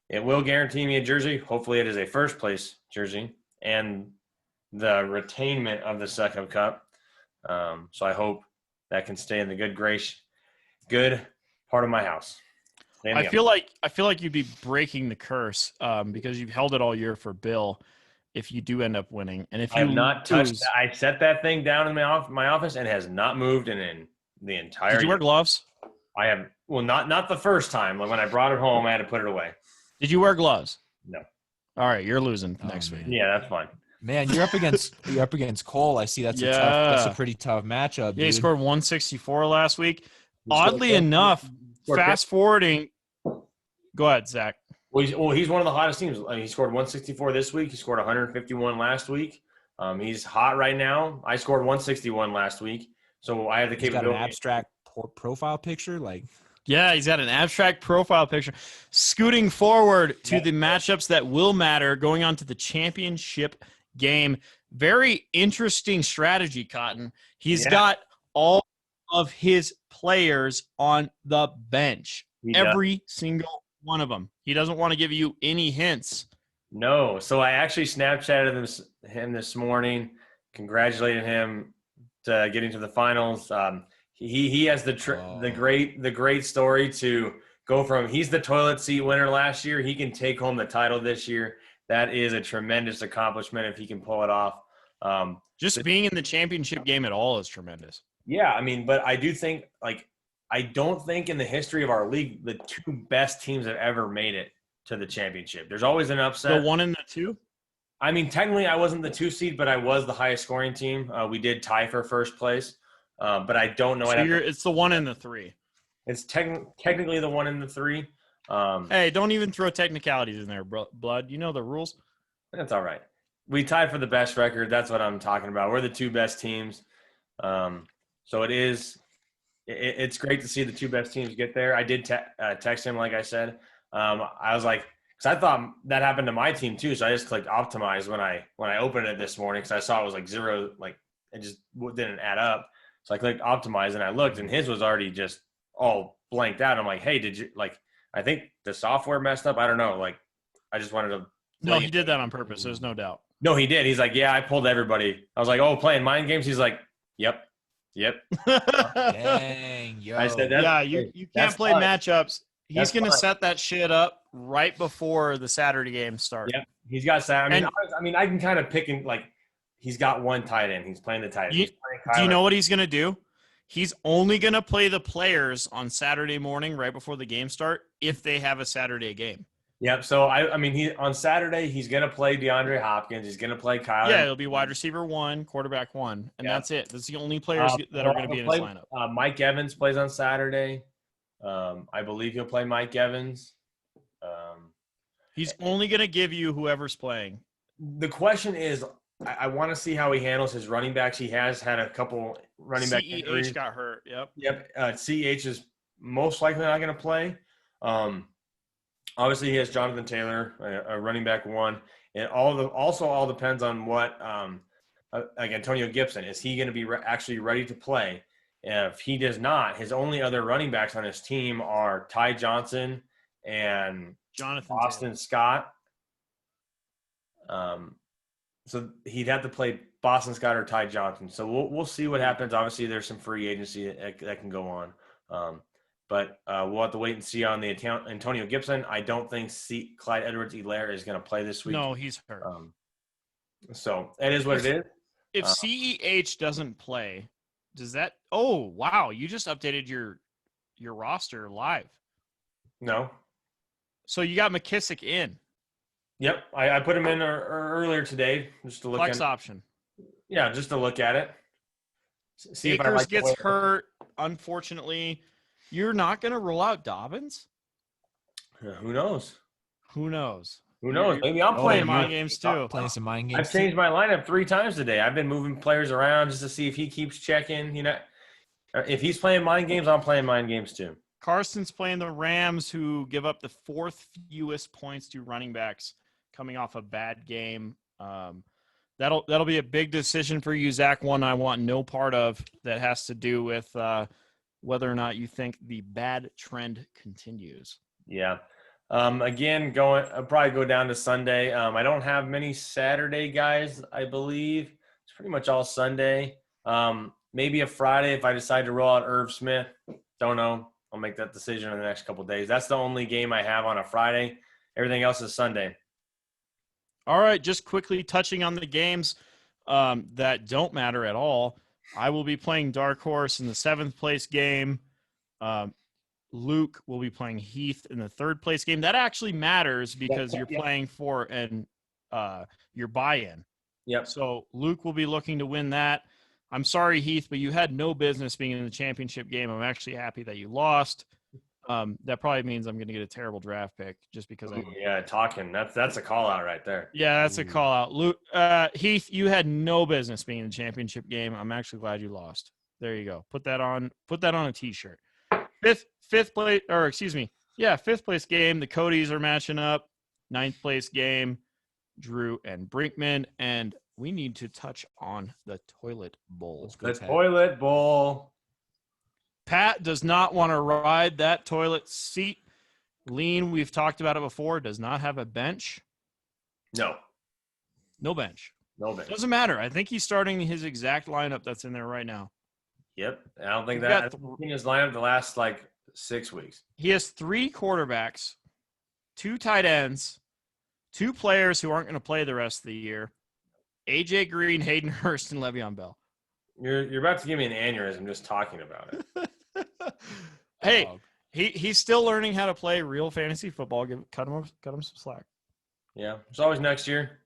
Speaker 2: it will guarantee me a jersey. Hopefully, it is a first-place jersey and the retainment of the Second Cup. So I hope that can stay in the good part of my house.
Speaker 1: I feel like you'd be breaking the curse because you've held it all year for Bill. If you do end up winning, and if you
Speaker 2: I have not touched, I set that thing down in my office and it has not moved in the entire.
Speaker 1: Did you wear gloves?
Speaker 2: I have. Well, not the first time. Like when I brought it home, I had to put it away.
Speaker 1: Did you wear gloves?
Speaker 2: No.
Speaker 1: All right, you're losing next week.
Speaker 2: Yeah, that's fine.
Speaker 3: Man, you're up against Cole. I see that's a pretty tough matchup.
Speaker 1: Yeah, he
Speaker 3: dude.
Speaker 1: scored 164 last week. Oddly enough, fast forwarding. Go ahead, Zach.
Speaker 2: Well, he's one of the hottest teams. He scored 164 this week. He scored 151 last week. He's hot right now. I scored 161 last week, so I have the capability.
Speaker 3: He's got an abstract profile picture, like.
Speaker 1: Yeah, he's got an abstract profile picture. Scooting forward to the matchups that will matter, going on to the championship game. Very interesting strategy, Cotton. He's got all of his players on the bench. Every single one of them. He doesn't want to give you any hints.
Speaker 2: No. So I actually Snapchatted him this morning, congratulated him to getting to the finals. He has the great story to go from. He's the toilet seat winner last year. He can take home the title this year. That is a tremendous accomplishment if he can pull it off.
Speaker 1: Just being in the championship game at all is tremendous.
Speaker 2: Yeah, I mean, but I do think I don't think in the history of our league the two best teams have ever made it to the championship. There's always an upset.
Speaker 1: The 1 and the 2?
Speaker 2: I mean, technically I wasn't the 2 seed, but I was the highest scoring team. We did tie for first place, but I don't know.
Speaker 1: So it's the 1 and the 3.
Speaker 2: It's technically the 1 and the 3.
Speaker 1: Hey, don't even throw technicalities in there, blood. You know the rules.
Speaker 2: That's all right. we tied for the best record. That's what I'm talking about. We're the two best teams. So it's great to see the two best teams get there. I did text him, like I said. I was like, because I thought that happened to my team too. So I just clicked optimize when I opened it this morning because I saw it was like 0, like it just didn't add up. So I clicked optimize and I looked, and his was already just all blanked out. I'm like, hey, did you like? I think the software messed up. I don't know. Like, I just wanted to.
Speaker 1: No, he did that on purpose. There's no doubt.
Speaker 2: No, he did. He's like, yeah, I pulled everybody. I was like, oh, playing mind games. He's like, yep.
Speaker 3: Dang, yo.
Speaker 2: I said,
Speaker 1: yeah, you can't play matchups. He's going to set that shit up right before the Saturday games start.
Speaker 2: Yep, he's got Saturday. I mean, I can kind of pick and like, he's got one tight end. He's playing the tight end.
Speaker 1: Do you know what he's going to do? He's only going to play the players on Saturday morning right before the game start if they have a Saturday game.
Speaker 2: Yep. So I mean, he on Saturday he's going to play DeAndre Hopkins. He's going to play Kyle.
Speaker 1: Yeah, it'll be wide receiver 1, quarterback 1, and that's it. That's the only players that are going to be in his lineup.
Speaker 2: Mike Evans plays on Saturday. I believe he'll play Mike Evans.
Speaker 1: He's only going to give you whoever's playing.
Speaker 2: The question is, I want to see how he handles his running backs. He has had a couple running back injuries.
Speaker 1: CEH got hurt.
Speaker 2: Yep. CEH is most likely not going to play. Obviously, he has Jonathan Taylor, a running back 1, and all depends on what like Antonio Gibson, is he going to be actually ready to play? If he does not, his only other running backs on his team are Ty Johnson and
Speaker 1: Jonathan
Speaker 2: Boston Scott. So he'd have to play Boston Scott or Ty Johnson. So we'll see what happens. Obviously, there's some free agency that can go on. But we'll have to wait and see on the Antonio Gibson. I don't think Clyde Edwards-Helaire is going to play this week.
Speaker 1: No, he's hurt.
Speaker 2: So it is what it is.
Speaker 1: If CEH doesn't play, does that – oh, wow. You just updated your roster live.
Speaker 2: No.
Speaker 1: So you got McKissick in.
Speaker 2: Yep. I put him in earlier today just to look at
Speaker 1: Flex option.
Speaker 2: Yeah, just to look at it. See
Speaker 1: Akers
Speaker 2: if I like
Speaker 1: gets hurt, unfortunately. You're not going to roll out Dobbins?
Speaker 2: Who knows?
Speaker 1: Who knows?
Speaker 2: Maybe I'm playing
Speaker 1: mind games too.
Speaker 3: Playing some mind games.
Speaker 2: I've changed my lineup 3 times today. I've been moving players around just to see if he keeps checking. You know, if he's playing mind games, I'm playing mind games too.
Speaker 1: Carson's playing the Rams, who give up the 4th fewest points to running backs coming off a bad game. That'll be a big decision for you, Zach. One I want no part of that has to do with whether or not you think the bad trend continues.
Speaker 2: Yeah. Again, I'll probably go down to Sunday. I don't have many Saturday guys, I believe. It's pretty much all Sunday. Maybe a Friday if I decide to roll out Irv Smith. Don't know. I'll make that decision in the next couple of days. That's the only game I have on a Friday. Everything else is Sunday.
Speaker 1: All right, just quickly touching on the games that don't matter at all. I will be playing Dark Horse in the 7th place game. Luke will be playing Heath in the 3rd place game. That actually matters because you're playing for your buy-in.
Speaker 2: Yep.
Speaker 1: So Luke will be looking to win that. I'm sorry, Heath, but you had no business being in the championship game. I'm actually happy that you lost. That probably means I'm going to get a terrible draft pick just because.
Speaker 2: That's a call out right there.
Speaker 1: Yeah, that's a call out. Luke, Heath, you had no business being in the championship game. I'm actually glad you lost. There you go. Put that on a t-shirt. Fifth place game. The Codys are matching up. 9th place game, Drew and Brinkman, and we need to touch on the toilet bowl.
Speaker 2: Toilet bowl.
Speaker 1: Pat does not want to ride that toilet seat. Lean, we've talked about it before, does not have a bench.
Speaker 2: No bench.
Speaker 1: Doesn't matter. I think he's starting his exact lineup that's in there right now.
Speaker 2: Yep. I don't think that. I've seen his lineup the last 6 weeks.
Speaker 1: He has 3 quarterbacks, 2 tight ends, 2 players who aren't going to play the rest of the year. AJ Green, Hayden Hurst, and Le'Veon Bell.
Speaker 2: You're about to give me an aneurysm just talking about it.
Speaker 1: Hey, he's still learning how to play real fantasy football. Cut him some slack.
Speaker 2: Yeah, it's always next year.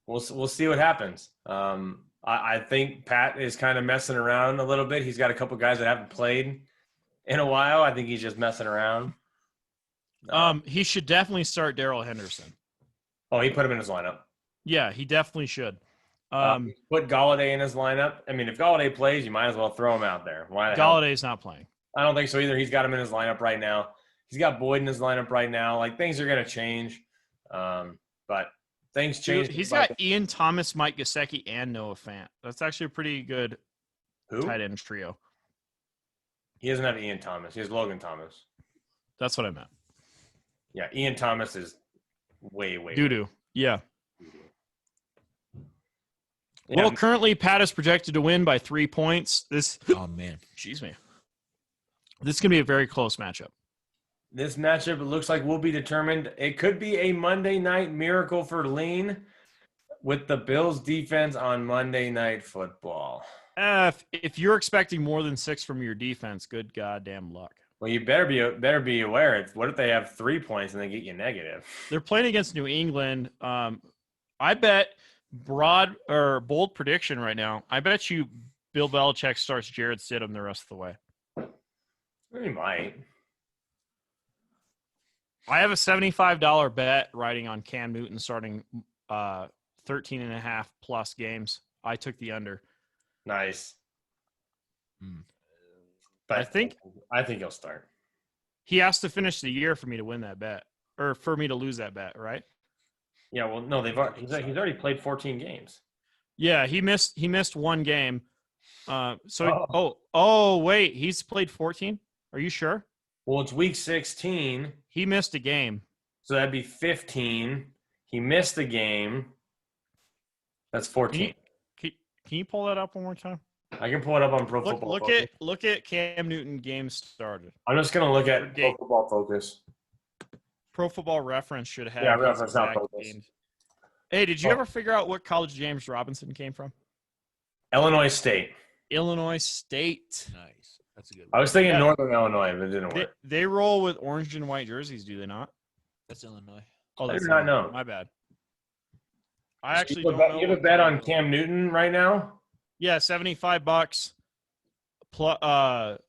Speaker 2: We'll see what happens. I think Pat is kind of messing around a little bit. He's got a couple guys that haven't played in a while. I think he's just messing around.
Speaker 1: He should definitely start Darrell Henderson.
Speaker 2: Oh, he put him in his lineup.
Speaker 1: Yeah, he definitely should.
Speaker 2: Put Galladay in his lineup. I mean, if Galladay plays, you might as well throw him out there. Why the hell?
Speaker 1: Galladay's not playing.
Speaker 2: I don't think so either. He's got him in his lineup right now. He's got Boyd in his lineup right now. Like, things are going to change. But things change.
Speaker 1: Dude, he's got Ian Thomas, Mike Gesicki, and Noah Fant. That's actually a pretty good tight end trio.
Speaker 2: He doesn't have Ian Thomas. He has Logan Thomas.
Speaker 1: That's what I meant.
Speaker 2: Yeah, Ian Thomas is way
Speaker 1: doo-doo. Yeah. Well, currently Pat is projected to win by 3 points.
Speaker 3: Oh man,
Speaker 1: excuse me. This is going to be a very close matchup.
Speaker 2: This matchup, it looks like, will be determined. It could be a Monday night miracle for Lean with the Bills defense on Monday Night Football.
Speaker 1: If you're expecting more than 6 from your defense, good goddamn luck.
Speaker 2: Well, you better be aware. What if they have 3 points and they get you negative?
Speaker 1: They're playing against New England. I bet bold prediction right now. I bet you Bill Belichick starts Jared Stidham the rest of the way.
Speaker 2: He might.
Speaker 1: I have a $75 bet riding on Cam Newton starting 13.5 plus games. I took the under.
Speaker 2: Nice. But I think he'll start.
Speaker 1: He has to finish the year for me to win that bet, or for me to lose that bet, right?
Speaker 2: Yeah, well, no, he's already played 14 games.
Speaker 1: Yeah, he missed one game. Wait, he's played 14? Are you sure?
Speaker 2: Well, it's week 16.
Speaker 1: He missed a game.
Speaker 2: So that'd be 15. He missed a game. That's 14.
Speaker 1: Can you pull that up one more time?
Speaker 2: I can pull it up on Pro Football Focus.
Speaker 1: Look at Cam Newton games started.
Speaker 2: I'm just going to look at Pro Football Focus.
Speaker 1: Pro Football Reference should have.
Speaker 2: Yeah, Reference, not Focus.
Speaker 1: Games. Hey, did you ever figure out what college James Robinson came from?
Speaker 2: Illinois State.
Speaker 1: Illinois State.
Speaker 3: Nice. That's a good one.
Speaker 2: I was thinking Northern Illinois, but it didn't work.
Speaker 1: They roll with orange and white jerseys, do they not?
Speaker 3: That's Illinois.
Speaker 2: Oh, that's not know.
Speaker 1: My bad. I actually
Speaker 2: don't know. You have a bet on Cam Newton right now?
Speaker 1: Yeah, $75.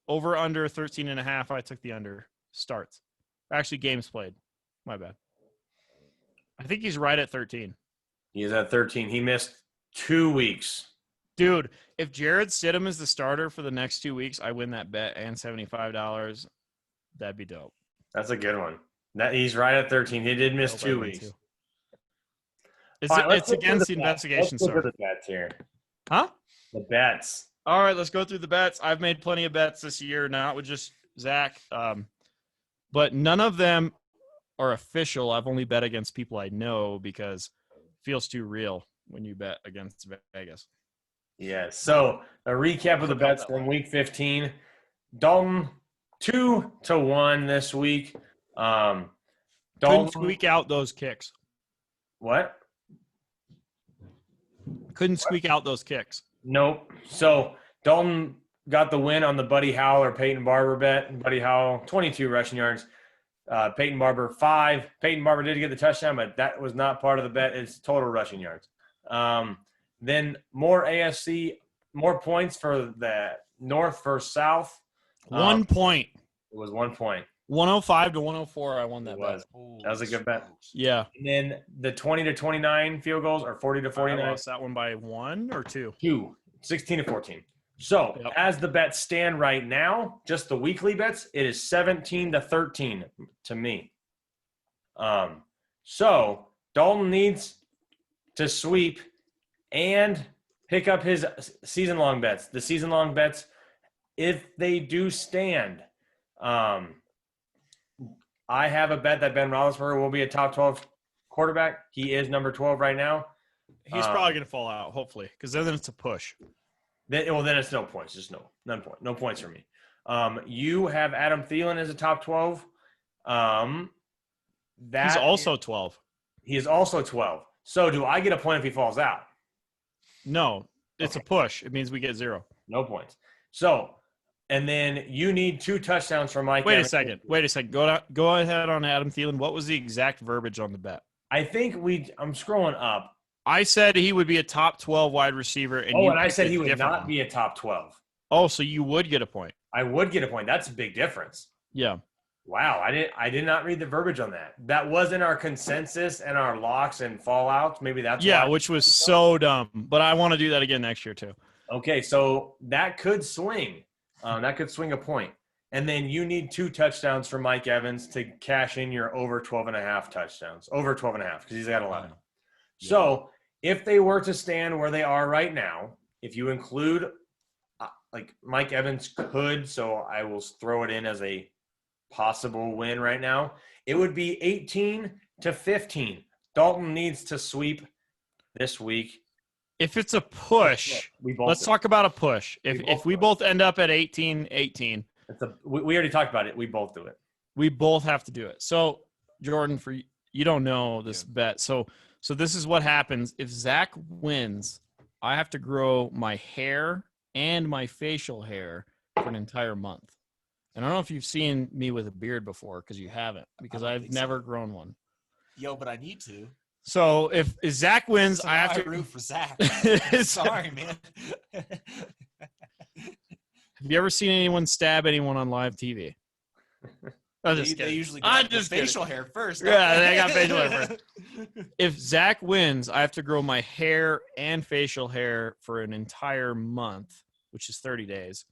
Speaker 1: Over under 13.5. I took the under. Starts. Actually, games played. My bad. I think he's right at 13.
Speaker 2: He is at 13. He missed 2 weeks.
Speaker 1: Dude, if Jared Stidham is the starter for the next 2 weeks, I win that bet and $75. That'd be dope.
Speaker 2: That's a good one. He's right at 13. He did miss 2 weeks.
Speaker 1: It's against the investigation,
Speaker 2: sir. Let's look
Speaker 1: sir.
Speaker 2: at the bets here.
Speaker 1: Huh?
Speaker 2: The bets.
Speaker 1: All right, let's go through the bets. I've made plenty of bets this year, not with just Zach. But none of them are official. I've only bet against people I know because it feels too real when you bet against Vegas.
Speaker 2: Yeah. So a recap of the bets from week 15. Dalton 2-1 this week. Dalton
Speaker 1: Couldn't squeak out those kicks.
Speaker 2: What?
Speaker 1: Couldn't squeak out those kicks.
Speaker 2: Nope. So Dalton got the win on the Buddy Howell or Peyton Barber bet. Buddy Howell, 22 rushing yards. Peyton Barber, 5. Peyton Barber did get the touchdown, but that was not part of the bet. It's total rushing yards. Then more AFC, more points for the North versus South.
Speaker 1: 1 point.
Speaker 2: It was 1 point.
Speaker 1: 105 to 104, I won that bet.
Speaker 2: That was a good bet.
Speaker 1: Yeah.
Speaker 2: And then the 20 to 29 field goals or 40 to 49.
Speaker 1: I lost that one by 1 or 2?
Speaker 2: 2. 16 to 14. So as the bets stand right now, just the weekly bets, it is 17 to 13 to me. So Dalton needs to sweep and pick up his season-long bets. The season-long bets, if they do stand, I have a bet that Ben Roethlisberger will be a top 12 quarterback. He is number 12 right now.
Speaker 1: He's probably going to fall out, hopefully, because then it's a push.
Speaker 2: Then it's no points. Just no points for me. You have Adam Thielen as a top 12.
Speaker 1: He's also 12.
Speaker 2: He is also 12. So do I get a point if he falls out?
Speaker 1: No, it's a push. It means we get 0.
Speaker 2: No points. So, and then you need 2 touchdowns from Mike.
Speaker 1: Wait a second. Go ahead on Adam Thielen. What was the exact verbiage on the bet?
Speaker 2: I think I'm scrolling up.
Speaker 1: I said he would be a top 12 wide receiver. And
Speaker 2: and I said he would not be a top 12.
Speaker 1: Oh, so you would get a point.
Speaker 2: I would get a point. That's a big difference.
Speaker 1: Yeah.
Speaker 2: Wow, I did not read the verbiage on that. That was in our consensus and our locks and fallouts. Maybe that's
Speaker 1: Yeah,
Speaker 2: why.
Speaker 1: which was so dumb. But I want to do that again next year too.
Speaker 2: Okay, so that could swing. That could swing a point. And then you need 2 touchdowns for Mike Evans to cash in your over 12.5 touchdowns. Over 12.5 because he's got 11.
Speaker 3: Yeah.
Speaker 2: So if they were to stand where they are right now, if you include like Mike Evans could, so I will throw it in as a possible win right now, it would be 18-15. Dalton needs to sweep this week.
Speaker 1: If it's a push, let's talk about a push. If we both end up at 18-18,
Speaker 2: we already talked about it. We both do it.
Speaker 1: we both have to do it. So, Jordan, for you don't know this bet. So this is what happens. If Zach wins, I have to grow my hair and my facial hair for an entire month. And I don't know if you've seen me with a beard before because you haven't, because I've never grown one.
Speaker 3: Yo, but I need to.
Speaker 1: So if Zach wins,
Speaker 3: So
Speaker 1: I have to
Speaker 3: root for Zach. Sorry, man.
Speaker 1: Have you ever seen anyone stab anyone on live TV?
Speaker 3: They usually get the facial hair first.
Speaker 1: Yeah, they got facial hair first. If Zach wins, I have to grow my hair and facial hair for an entire month, which is 30 days.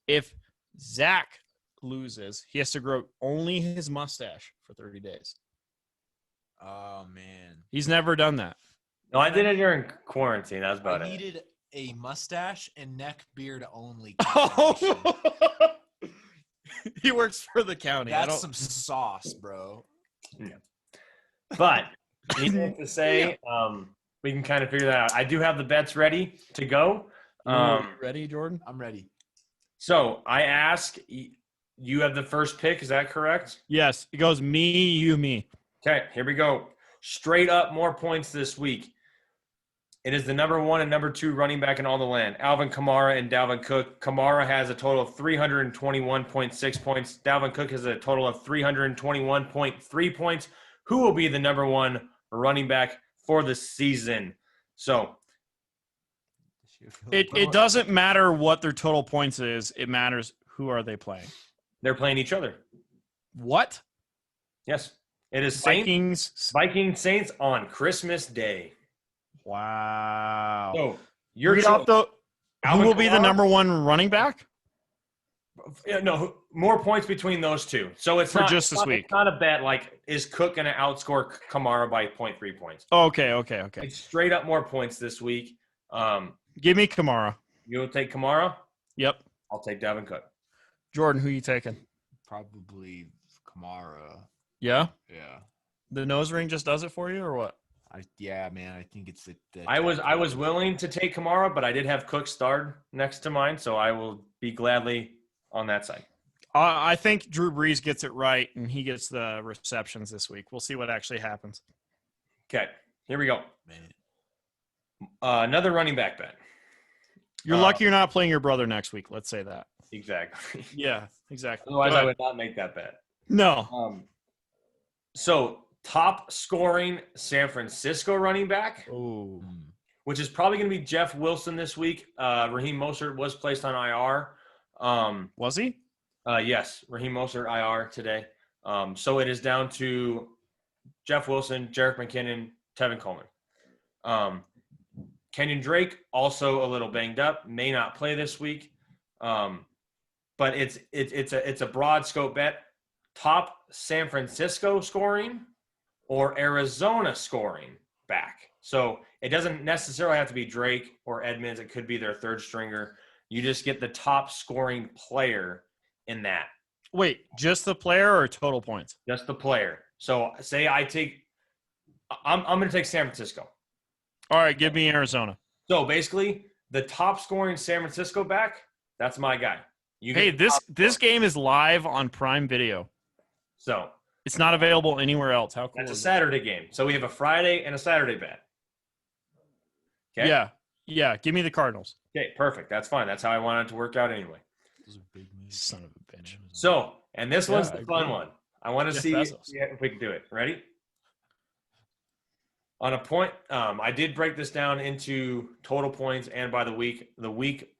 Speaker 1: If Zach loses, he has to grow only his mustache for 30 days.
Speaker 3: Oh, man.
Speaker 1: He's never done that.
Speaker 2: No, I did it during quarantine. That's about
Speaker 3: I
Speaker 2: it.
Speaker 3: needed a mustache and neck beard only.
Speaker 1: Oh, he works for the county.
Speaker 3: That's some sauce, bro.
Speaker 2: Yeah. But needless to say, we can kind of figure that out. I do have the bets ready to go.
Speaker 1: Ready, Jordan?
Speaker 3: I'm ready.
Speaker 2: So I ask, you have the first pick. Is that correct?
Speaker 1: Yes. It goes me, you, me.
Speaker 2: Okay, here we go. Straight up more points this week. It is the number 1 and number 2 running back in all the land, Alvin Kamara and Dalvin Cook. Kamara has a total of 321.6 points. Dalvin Cook has a total of 321.3 points. Who will be the number 1 running back for the season? So
Speaker 1: it doesn't matter what their total points is. It matters who are they playing.
Speaker 2: they're playing each other.
Speaker 1: What?
Speaker 2: Yes. It is Vikings Saints on Christmas Day.
Speaker 1: Wow.
Speaker 2: So
Speaker 1: Read off who will be the number 1 running back?
Speaker 2: No, more points between those two. So it's
Speaker 1: for
Speaker 2: not
Speaker 1: just this week.
Speaker 2: It's not a bet like is Cook going to outscore Kamara by 0.3 points.
Speaker 1: Okay.
Speaker 2: It's straight up more points this week.
Speaker 1: Give me Kamara.
Speaker 2: You'll take Kamara?
Speaker 1: Yep.
Speaker 2: I'll take Dalvin Cook.
Speaker 1: Jordan, who you taking?
Speaker 3: Probably Kamara.
Speaker 1: Yeah?
Speaker 3: Yeah.
Speaker 1: The nose ring just does it for you or what?
Speaker 3: Yeah, man. I think it's the
Speaker 2: I was willing to take Kamara, but I did have Cook starred next to mine, so I will be gladly on that side.
Speaker 1: I think Drew Brees gets it right, and he gets the receptions this week. We'll see what actually happens.
Speaker 2: Okay, here we go.
Speaker 3: Man.
Speaker 2: Another running back bet.
Speaker 1: You're lucky you're not playing your brother next week. Let's say that.
Speaker 2: Exactly.
Speaker 1: Yeah, exactly.
Speaker 2: Otherwise, I would not make that bet.
Speaker 1: No.
Speaker 2: So top scoring San Francisco running back,
Speaker 1: Oh.
Speaker 2: which is probably going to be Jeff Wilson this week. Raheem Mostert was placed on IR.
Speaker 1: Was he?
Speaker 2: Yes, Raheem Mostert IR today. So it is down to Jeff Wilson, Jerick McKinnon, Tevin Coleman. Kenyon Drake also a little banged up, may not play this week. But it's a broad scope bet. Top San Francisco scoring or Arizona scoring back. So it doesn't necessarily have to be Drake or Edmonds. It could be their third stringer. You just get the top scoring player in that.
Speaker 1: Wait, just the player or total points?
Speaker 2: Just the player. So say I'm going to take San Francisco.
Speaker 1: All right, give me Arizona.
Speaker 2: So basically, the top scoring San Francisco back, that's my guy.
Speaker 1: Hey, this game is live on Prime Video.
Speaker 2: So
Speaker 1: it's not available anywhere else. How cool
Speaker 2: that's a
Speaker 1: is
Speaker 2: Saturday game. So we have a Friday and a Saturday bet.
Speaker 1: Okay. Yeah. Give me the Cardinals.
Speaker 2: Okay, perfect. That's fine. That's how I wanted it to work out anyway.
Speaker 3: Those are big moves.
Speaker 1: Son of a bitch.
Speaker 2: So, and this one's the fun one. I want to
Speaker 1: Jeff
Speaker 2: see
Speaker 1: Bezos.
Speaker 2: if we can do it. Ready? On a point, I did break this down into total points and by the week. The week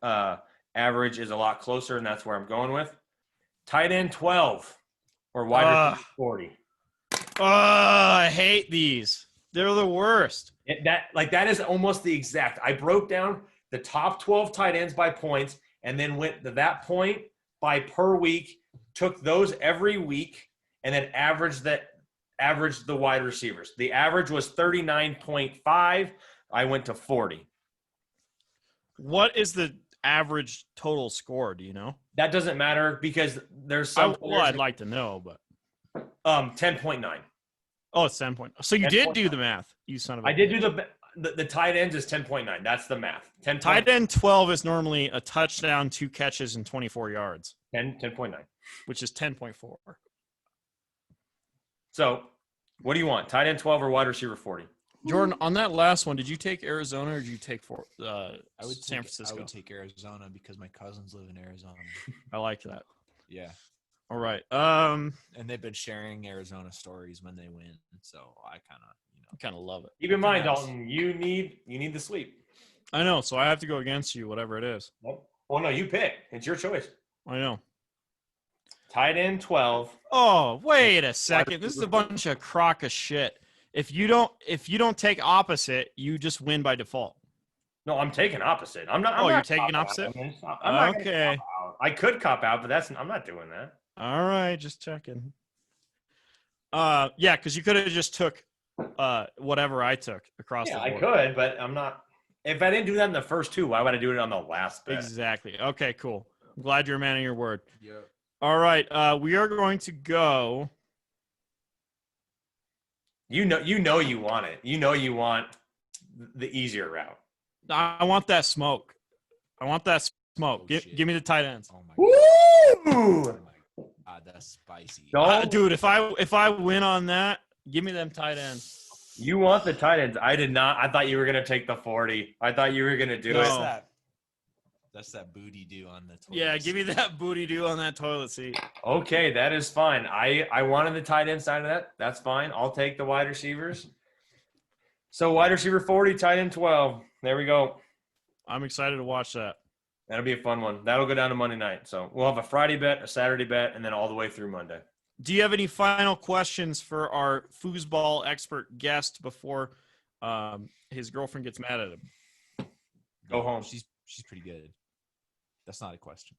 Speaker 2: average is a lot closer, and that's where I'm going with. Tight end 12. or wide receiver 40?
Speaker 1: I hate these. They're the worst.
Speaker 2: That is almost the exact. I broke down the top 12 tight ends by points and then went to that point by per week, took those every week, and then averaged the wide receivers. The average was 39.5. I went to 40.
Speaker 1: What is the average total score? Do you know?
Speaker 2: That doesn't matter because there's some.
Speaker 1: I'd like to know, but
Speaker 2: 10.9.
Speaker 1: oh, it's 10 point. So you did do the math, you son of a.
Speaker 2: I did do the tight ends is 10.9. That's the math. 10.
Speaker 1: Tight end 12 is normally a touchdown, 2 catches, and 24 yards.
Speaker 2: 10.9.
Speaker 1: Which is 10.4.
Speaker 2: So, what do you want? Tight end 12 or wide receiver 40?
Speaker 1: Jordan, on that last one, did you take Arizona or did you take San Francisco?
Speaker 3: I would take Arizona because my cousins live in Arizona.
Speaker 1: I like that.
Speaker 3: Yeah.
Speaker 1: All right.
Speaker 3: And they've been sharing Arizona stories when they win, so I
Speaker 1: kind of love it.
Speaker 2: Keep in mind, Dalton, you need the sweep.
Speaker 1: I know, so I have to go against you, whatever it is.
Speaker 2: Well, no, you pick. It's your choice.
Speaker 1: I know.
Speaker 2: Tight end 12.
Speaker 1: Oh, wait a second. This is a bunch of crock of shit. If you don't take opposite, you just win by default.
Speaker 2: No, I'm taking opposite. I'm not.
Speaker 1: You're taking opposite?
Speaker 2: I'm not
Speaker 1: okay.
Speaker 2: Cop out. I could cop out, but I'm not doing that.
Speaker 1: All right, just checking. Yeah, because you could have just took whatever I took across the board.
Speaker 2: I could, but I'm not. If I didn't do that in the first two, why would I do it on the last bet?
Speaker 1: Exactly. Okay, cool. I'm glad you're a man of your word.
Speaker 3: Yeah.
Speaker 1: All right, we are going to go.
Speaker 2: You know you want it. You know you want the easier route.
Speaker 1: I want that smoke. Give me the tight ends.
Speaker 3: Oh my
Speaker 2: Woo!
Speaker 3: God. Oh my God, that's spicy.
Speaker 1: Dude, if I win on that, give me them tight ends.
Speaker 2: You want the tight ends. I did not. I thought you were going to take the 40. I thought you were going to do it.
Speaker 3: That's that booty do on the toilet.
Speaker 1: Yeah, give me that booty do on that toilet seat.
Speaker 2: Okay, that is fine. I wanted the tight end side of that. That's fine. I'll take the wide receivers. So wide receiver 40, tight end 12. There we go.
Speaker 1: I'm excited to watch that.
Speaker 2: That'll be a fun one. That'll go down to Monday night. So we'll have a Friday bet, a Saturday bet, and then all the way through Monday.
Speaker 1: Do you have any final questions for our foosball expert guest before his girlfriend gets mad at him?
Speaker 2: Go home.
Speaker 3: She's pretty good. That's not a question.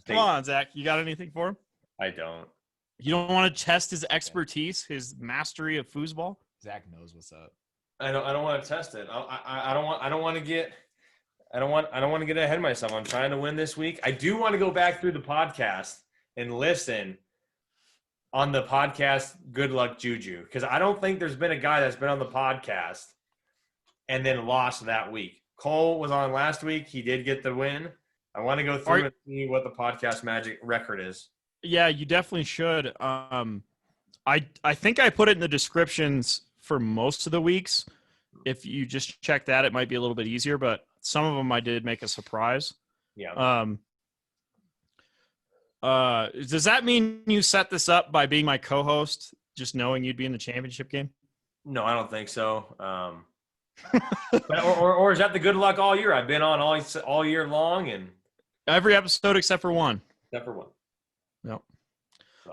Speaker 1: Come on, Zach. You got anything for him?
Speaker 2: I don't.
Speaker 1: You don't want to test his expertise, his mastery of foosball?
Speaker 3: Zach knows what's up.
Speaker 2: I don't want to test it. I don't want to get ahead of myself. I'm trying to win this week. I do want to go back through the podcast and listen on the podcast Good Luck Juju, because I don't think there's been a guy that's been on the podcast and then lost that week. Cole was on last week. He did get the win. I want to go through and see what the podcast magic record is.
Speaker 1: Yeah, you definitely should. I think I put it in the descriptions for most of the weeks. If you just check that, it might be a little bit easier, but some of them I did make a surprise.
Speaker 2: Yeah.
Speaker 1: Does that mean you set this up by being my co-host, just knowing you'd be in the championship game?
Speaker 2: No, I don't think so. But, or is that the good luck all year? I've been on all year long and
Speaker 1: every episode except for one.
Speaker 2: Except for one.
Speaker 1: No.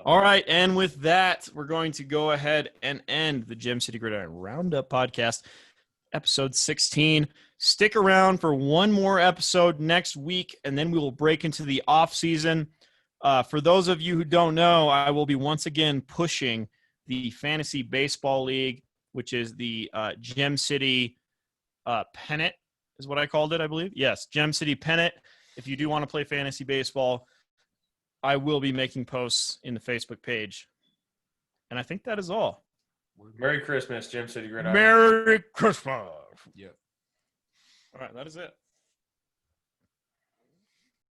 Speaker 1: All right, and with that, we're going to go ahead and end the Gem City Gridiron Roundup podcast, episode 16. Stick around for one more episode next week, and then we will break into the off season. For those of you who don't know, I will be once again pushing the Fantasy Baseball League, which is the Gem City Pennant is what I called it, I believe. Yes, Gem City Pennant. If you do want to play fantasy baseball, I will be making posts in the Facebook page. And I think that is all.
Speaker 2: Merry Christmas, Gem City Gridiron.
Speaker 1: Merry Christmas.
Speaker 3: Yep.
Speaker 1: All right, that is it.